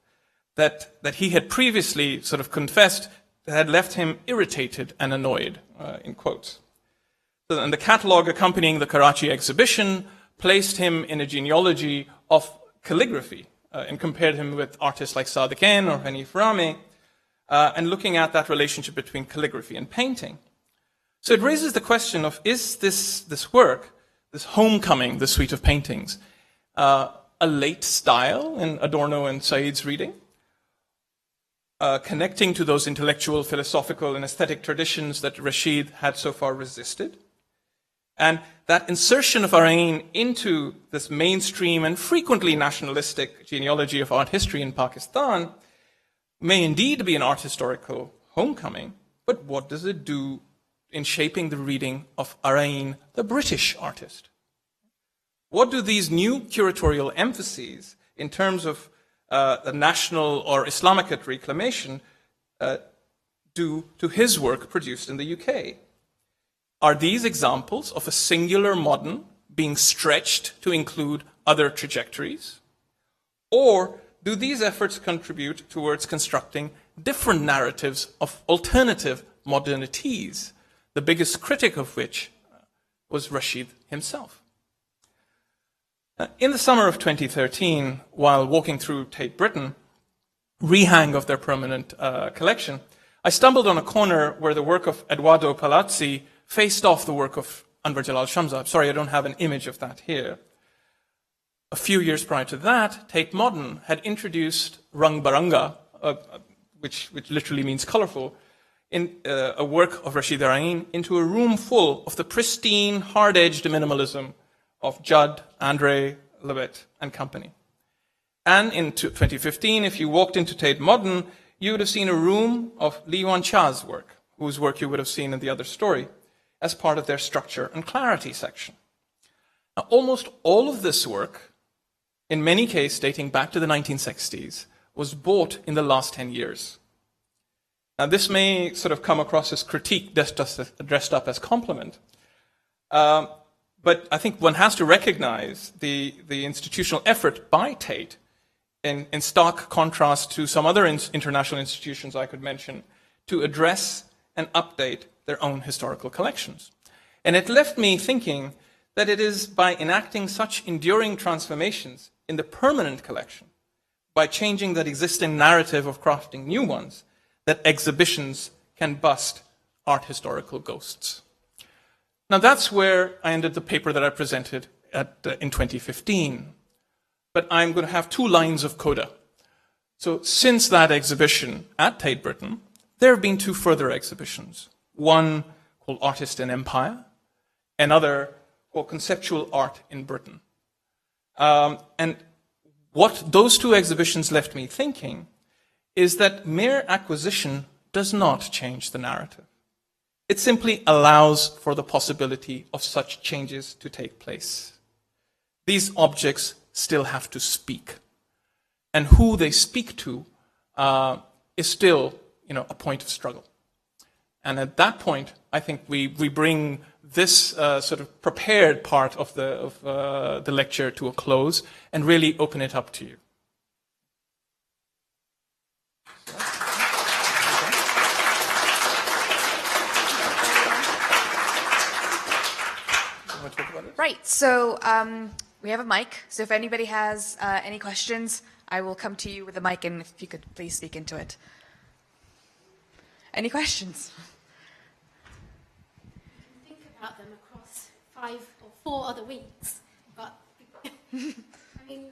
that he had previously sort of confessed had left him irritated and annoyed, in quotes. So, and the catalogue accompanying the Karachi exhibition placed him in a genealogy of calligraphy and compared him with artists like Sadiq Khan or Hanif Rami, and looking at that relationship between calligraphy and painting. So it raises the question of, is this work, this Homecoming, the suite of paintings, a late style in Adorno and Said's reading, connecting to those intellectual, philosophical, and aesthetic traditions that Rashid had so far resisted? And that insertion of Arain into this mainstream and frequently nationalistic genealogy of art history in Pakistan may indeed be an art historical homecoming, but what does it do in shaping the reading of Arain, the British artist? What do these new curatorial emphases in terms of the national or Islamicate reclamation do to his work produced in the UK? Are these examples of a singular modern being stretched to include other trajectories? Or do these efforts contribute towards constructing different narratives of alternative modernities, the biggest critic of which was Rashid himself? In the summer of 2013, while walking through Tate Britain, rehang of their permanent collection, I stumbled on a corner where the work of Edoardo Palazzi faced off the work of Anwar Jalal Shamsa. I'm sorry, I don't have an image of that here. A few years prior to that, Tate Modern had introduced Rang Baranga, which literally means colorful, in a work of Rashid Arain into a room full of the pristine, hard-edged minimalism of Judd, Andre, Levitt, and company. And in 2015, if you walked into Tate Modern, you would have seen a room of Li Yuan Cha's work, whose work you would have seen in the other story, as part of their structure and clarity section. Now, almost all of this work, in many cases dating back to the 1960s, was bought in the last 10 years. Now, this may sort of come across as critique dressed up as compliment, but I think one has to recognize the institutional effort by Tate in stark contrast to some other international institutions I could mention to address and update their own historical collections. And it left me thinking that it is by enacting such enduring transformations in the permanent collection, by changing that existing narrative of crafting new ones, that exhibitions can bust art historical ghosts. Now that's where I ended the paper that I presented in 2015. But I'm going to have two lines of coda. So since that exhibition at Tate Britain, there have been two further exhibitions. One called Artist in Empire, another called Conceptual Art in Britain. And what those two exhibitions left me thinking is that mere acquisition does not change the narrative. It simply allows for the possibility of such changes to take place. These objects still have to speak. And who they speak to is still, a point of struggle. And at that point, I think we bring this sort of prepared part of the lecture to a close and really open it up to you. Right, so we have a mic, so if anybody has any questions, I will come to you with a mic, and if you could please speak into it. Any questions? Think about them across 5 or 4 other weeks, but I mean,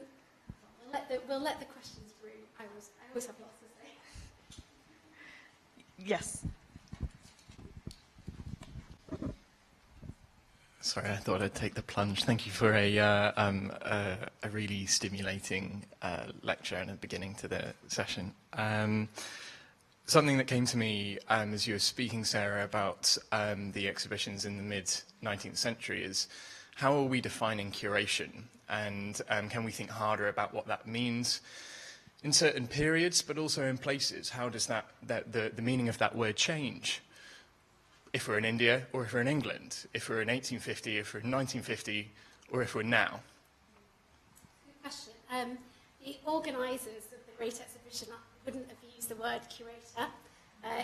we'll let the questions through. I always have lots to say. Yes. Sorry, I thought I'd take the plunge. Thank you for a really stimulating lecture and a beginning to the session. Something that came to me as you were speaking, Sarah, about the exhibitions in the mid-19th century is how are we defining curation? And can we think harder about what that means in certain periods, but also in places? How does the meaning of that word change? If we're in India or if we're in England, if we're in 1850, if we're in 1950, or if we're now? Good question. The organisers of the Great Exhibition wouldn't have used the word curator.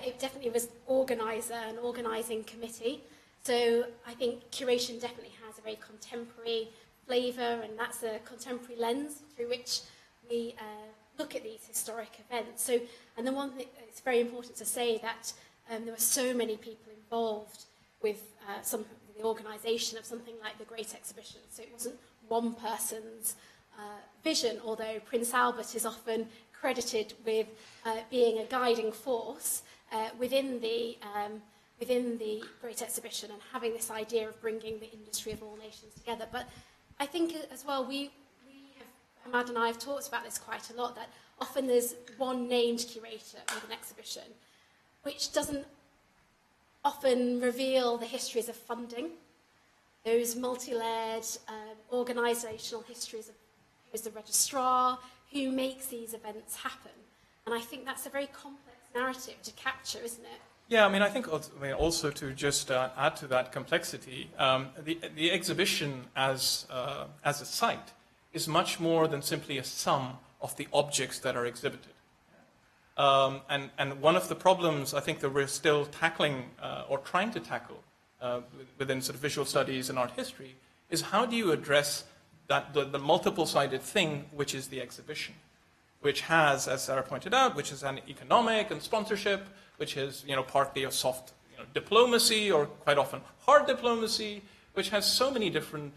It definitely was organiser, an organising committee. So I think curation definitely has a very contemporary flavour, and that's a contemporary lens through which we look at these historic events. So, and the one thing, it's very important to say that there were so many people involved with the organisation of something like the Great Exhibition. So it wasn't one person's vision, although Prince Albert is often credited with being a guiding force within the Great Exhibition and having this idea of bringing the industry of all nations together. But I think as well, Ahmad and I have talked about this quite a lot, that often there's one named curator with an exhibition, which doesn't often reveal the histories of funding, those multi-layered organisational histories of who is the registrar, who makes these events happen. And I think that's a very complex narrative to capture, isn't it? Yeah, I mean, I think also to just add to that complexity, the exhibition as a site is much more than simply a sum of the objects that are exhibited. And one of the problems I think that we're still tackling or trying to tackle within sort of visual studies and art history is how do you address that the multiple-sided thing, which is the exhibition, which has, as Sarah pointed out, which is an economic and sponsorship, which is partly a soft diplomacy or quite often hard diplomacy, which has so many different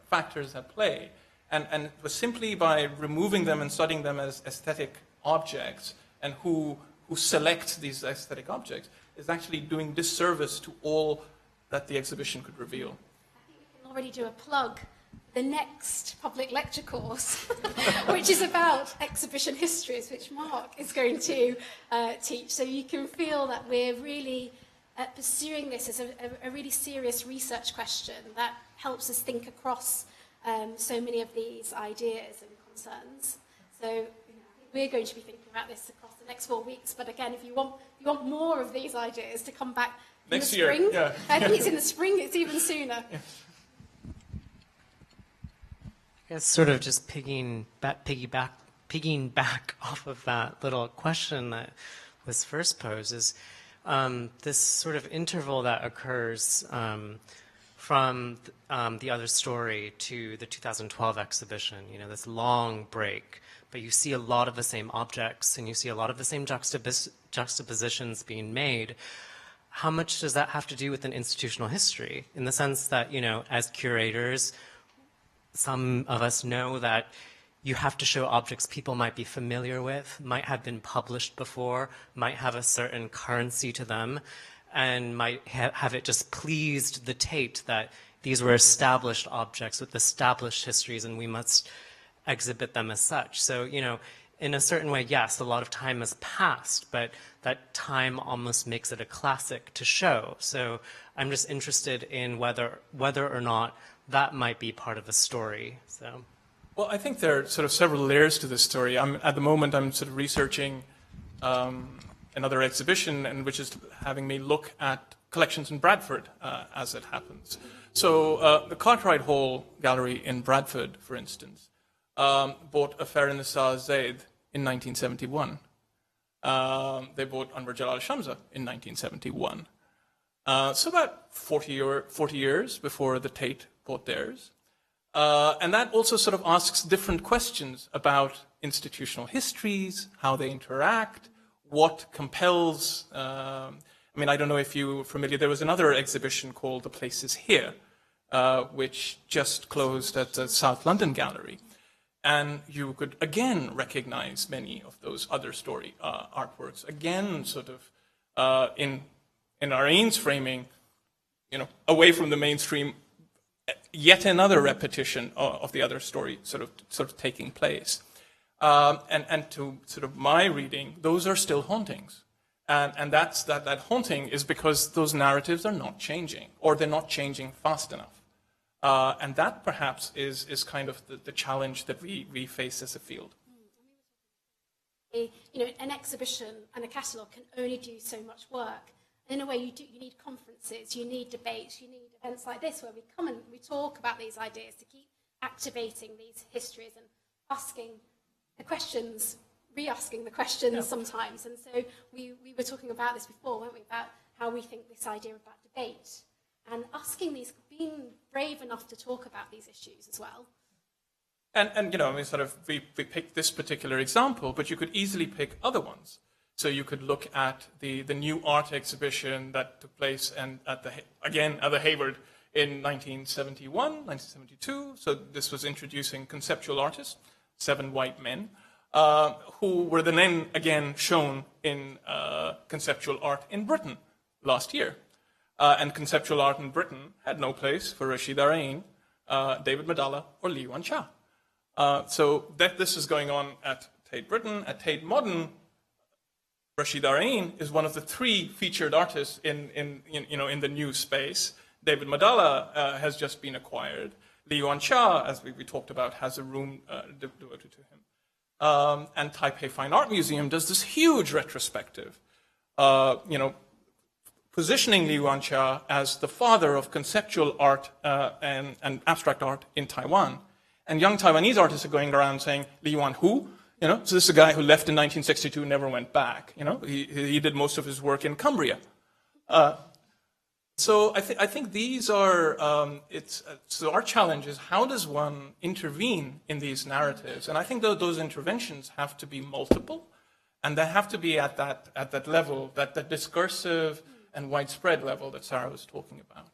factors at play. And it was simply by removing them and studying them as aesthetic objects and who select these aesthetic objects is actually doing disservice to all that the exhibition could reveal. I think we can already do a plug. The next public lecture course, which is about exhibition histories, which Mark is going to teach. So you can feel that we're really pursuing this as a really serious research question that helps us think across so many of these ideas and concerns. So we're going to be thinking about this across the next 4 weeks. But again, if you want more of these ideas to come back in next the spring, year, yeah. I think it's in the spring, it's even sooner. Yeah. I guess sort of just pigging back off of that little question that was first posed is this sort of interval that occurs from the other story to the 2012 exhibition, this long break, but you see a lot of the same objects and you see a lot of the same juxtapositions being made. How much does that have to do with an institutional history? In the sense that, as curators, some of us know that you have to show objects people might be familiar with, might have been published before, might have a certain currency to them, and might have it just pleased the Tate that these were established objects with established histories and we must exhibit them as such. So, in a certain way, yes, a lot of time has passed, but that time almost makes it a classic to show. So I'm just interested in whether or not that might be part of the story. So, well, I think there are sort of several layers to this story. At the moment, I'm sort of researching another exhibition, and which is having me look at collections in Bradford as it happens. So the Cartwright Hall Gallery in Bradford, for instance, bought a Fair Nissa Zaid in 1971. They bought Anwar Jalal Shamsa in 1971. So about 40 years before the Tate bought theirs. And that also sort of asks different questions about institutional histories, how they interact, what compels. I don't know if you're familiar, there was another exhibition called The Place Is Here, which just closed at the South London Gallery. And you could again recognize many of those other story artworks, again sort of in Arain's framing, away from the mainstream, yet another repetition of the other story sort of taking place. And to sort of my reading, those are still hauntings. And that haunting is because those narratives are not changing, or they're not changing fast enough. And that perhaps is kind of the challenge that we face as a field. An exhibition and a catalogue can only do so much work. In a way, you need conferences, you need debates, you need events like this where we come and we talk about these ideas to keep activating these histories and asking the questions, re-asking the questions sometimes. And so we were talking about this before, weren't we, about how we think this idea about debate and asking these, being brave enough to talk about these issues as well. And we picked this particular example, but you could easily pick other ones. So you could look at the new art exhibition that took place at the Hayward in 1971, 1972. So this was introducing conceptual artists, 7 white men, who were then again shown in conceptual art in Britain last year. And conceptual art in Britain had no place for Rashid Arain, David Madalla, or Lee Yuan Cha. So this is going on at Tate Britain. At Tate Modern, Rashid Arain is one of the 3 featured artists in the new space. David Madalla has just been acquired. Lee Yuan Cha, as we talked about, has a room devoted to him. And Taipei Fine Art Museum does this huge retrospective, positioning Lee Yuan Cha as the father of conceptual art and abstract art in Taiwan. And young Taiwanese artists are going around saying, Lee Yuan who? So this is a guy who left in 1962, never went back. He did most of his work in Cumbria. So I think these are, so our challenge is how does one intervene in these narratives? And I think those interventions have to be multiple, and they have to be at that level, that discursive and widespread level that Sarah was talking about.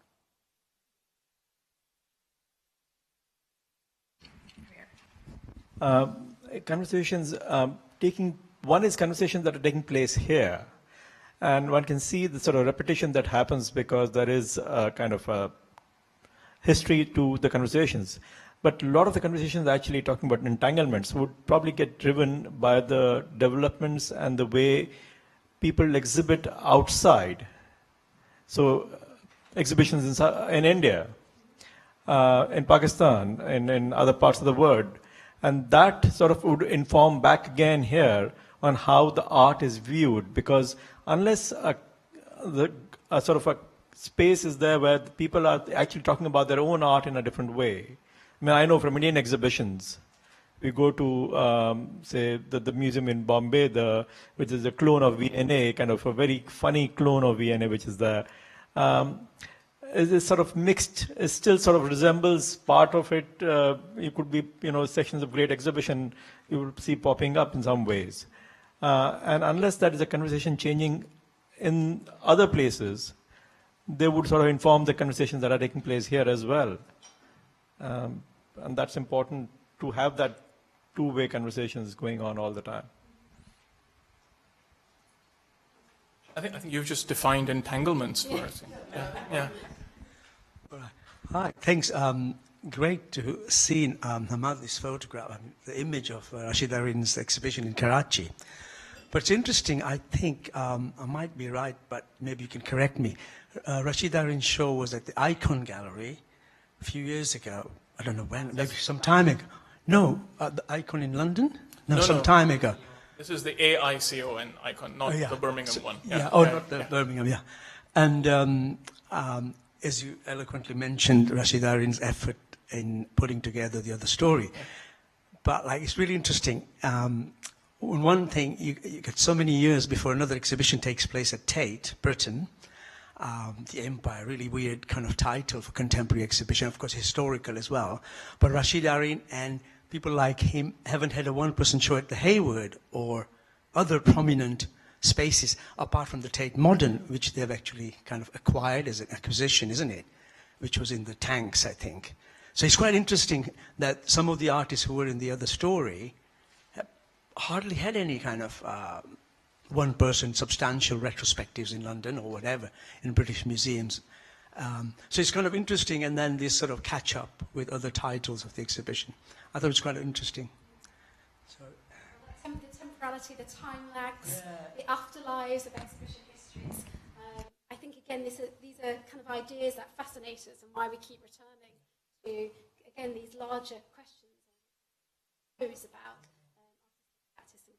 Conversations one is conversations that are taking place here, and one can see the sort of repetition that happens because there is a kind of a history to the conversations. But a lot of the conversations actually talking about entanglements would probably get driven by the developments and the way people exhibit outside. So exhibitions in India, in Pakistan, in other parts of the world. And that sort of would inform back again here on how the art is viewed, because unless a sort of a space is there where the people are actually talking about their own art in a different way. I mean, I know from Indian exhibitions, we go to, say, the museum in Bombay, which is a clone of VNA, kind of a very funny clone of VNA, which is there. Is sort of mixed, it still sort of resembles part of it. It could be, sections of great exhibition you will see popping up in some ways. And unless that is a conversation changing in other places, they would sort of inform the conversations that are taking place here as well. And that's important to have that two-way conversations going on all the time. I think you've just defined entanglements for us. Yeah. Hi, thanks. Great to see Hamad's photograph, the image of Rashid Arain's exhibition in Karachi. But it's interesting, I think, I might be right, but maybe you can correct me. Rashid Arain's show was at the Icon Gallery a few years ago. I don't know when, maybe some time ago. No, the Icon in London? No, some time ago. This is the AICON Icon, not the Birmingham one. Not the Birmingham, yeah. And as you eloquently mentioned, Rashid Arain's effort in putting together the other story. But it's really interesting. One thing, you get so many years before another exhibition takes place at Tate, Britain, the Empire, really weird kind of title for contemporary exhibition, of course historical as well. But Rashid Arain and people like him haven't had a one-person show at the Hayward or other prominent spaces apart from the Tate Modern, which they've actually kind of acquired as an acquisition, isn't it? Which was in the tanks, I think. So it's quite interesting that some of the artists who were in the other story hardly had any kind of one-person substantial retrospectives in London or whatever in British museums. So it's kind of interesting, and then this sort of catch-up with other titles of the exhibition. I thought it was quite interesting. So. The reality, the time lags, the afterlives of exhibition histories. I think, again, these are kind of ideas that fascinate us and why we keep returning to, again, these larger questions and views about practice and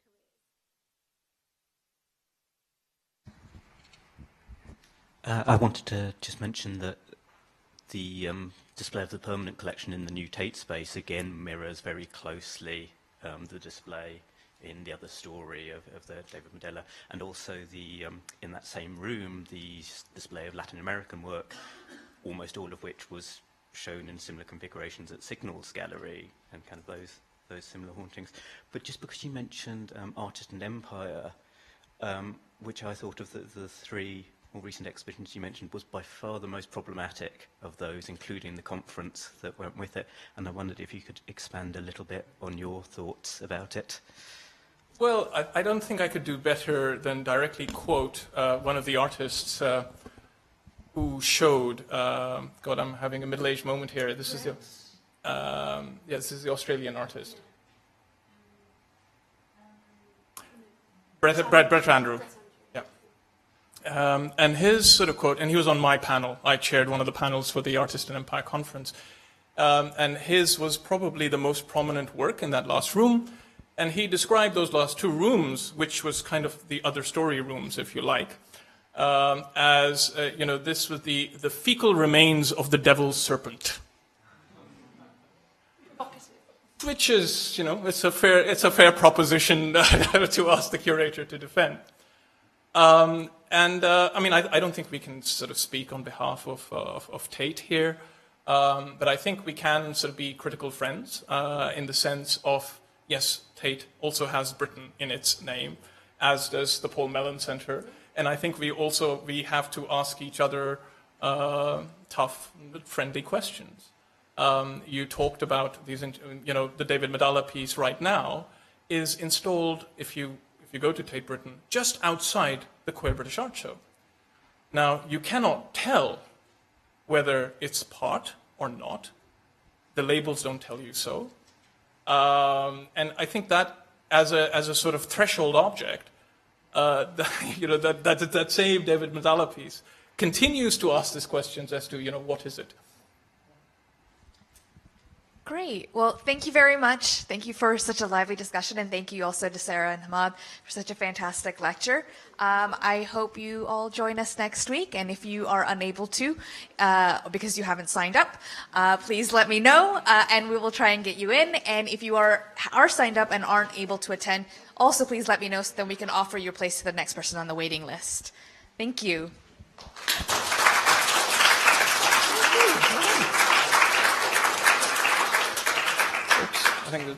careers. I wanted to just mention that the display of the permanent collection in the new Tate space again mirrors very closely the display in the other story of the David Medela, and also the in that same room the display of Latin American work, almost all of which was shown in similar configurations at Signals Gallery, and kind of those similar hauntings. But just because you mentioned Artist and Empire, which I thought of the three more recent exhibitions you mentioned was by far the most problematic of those, including the conference that went with it. And I wondered if you could expand a little bit on your thoughts about it. Well, I don't think I could do better than directly quote one of the artists who showed. God, I'm having a middle-aged moment here. This is the this is the Australian artist, Brett Andrew. Yeah, and his sort of quote, and he was on my panel. I chaired one of the panels for the Artist and Empire conference, and his was probably the most prominent work in that last room. And he described those last two rooms, which was kind of the other story rooms, if you like, as, this was the fecal remains of the devil's serpent. Which is, it's a fair proposition to ask the curator to defend. I don't think we can sort of speak on behalf of Tate here, but I think we can sort of be critical friends in the sense of, yes, Tate also has Britain in its name, as does the Paul Mellon Centre. And I think we have to ask each other tough, friendly questions. You talked about these, the David Medela piece right now is installed, if you go to Tate Britain, just outside the Queer British Art Show. Now, you cannot tell whether it's part or not. The labels don't tell you so. And I think that as a sort of threshold object, that same David Medela piece continues to ask these questions as to, what is it? Great. Well, thank you very much. Thank you for such a lively discussion, and thank you also to Sarah and Hamad for such a fantastic lecture. I hope you all join us next week, and if you are unable to, because you haven't signed up, please let me know, and we will try and get you in. And if you are signed up and aren't able to attend, also please let me know so that we can offer your place to the next person on the waiting list. Thank you. I think that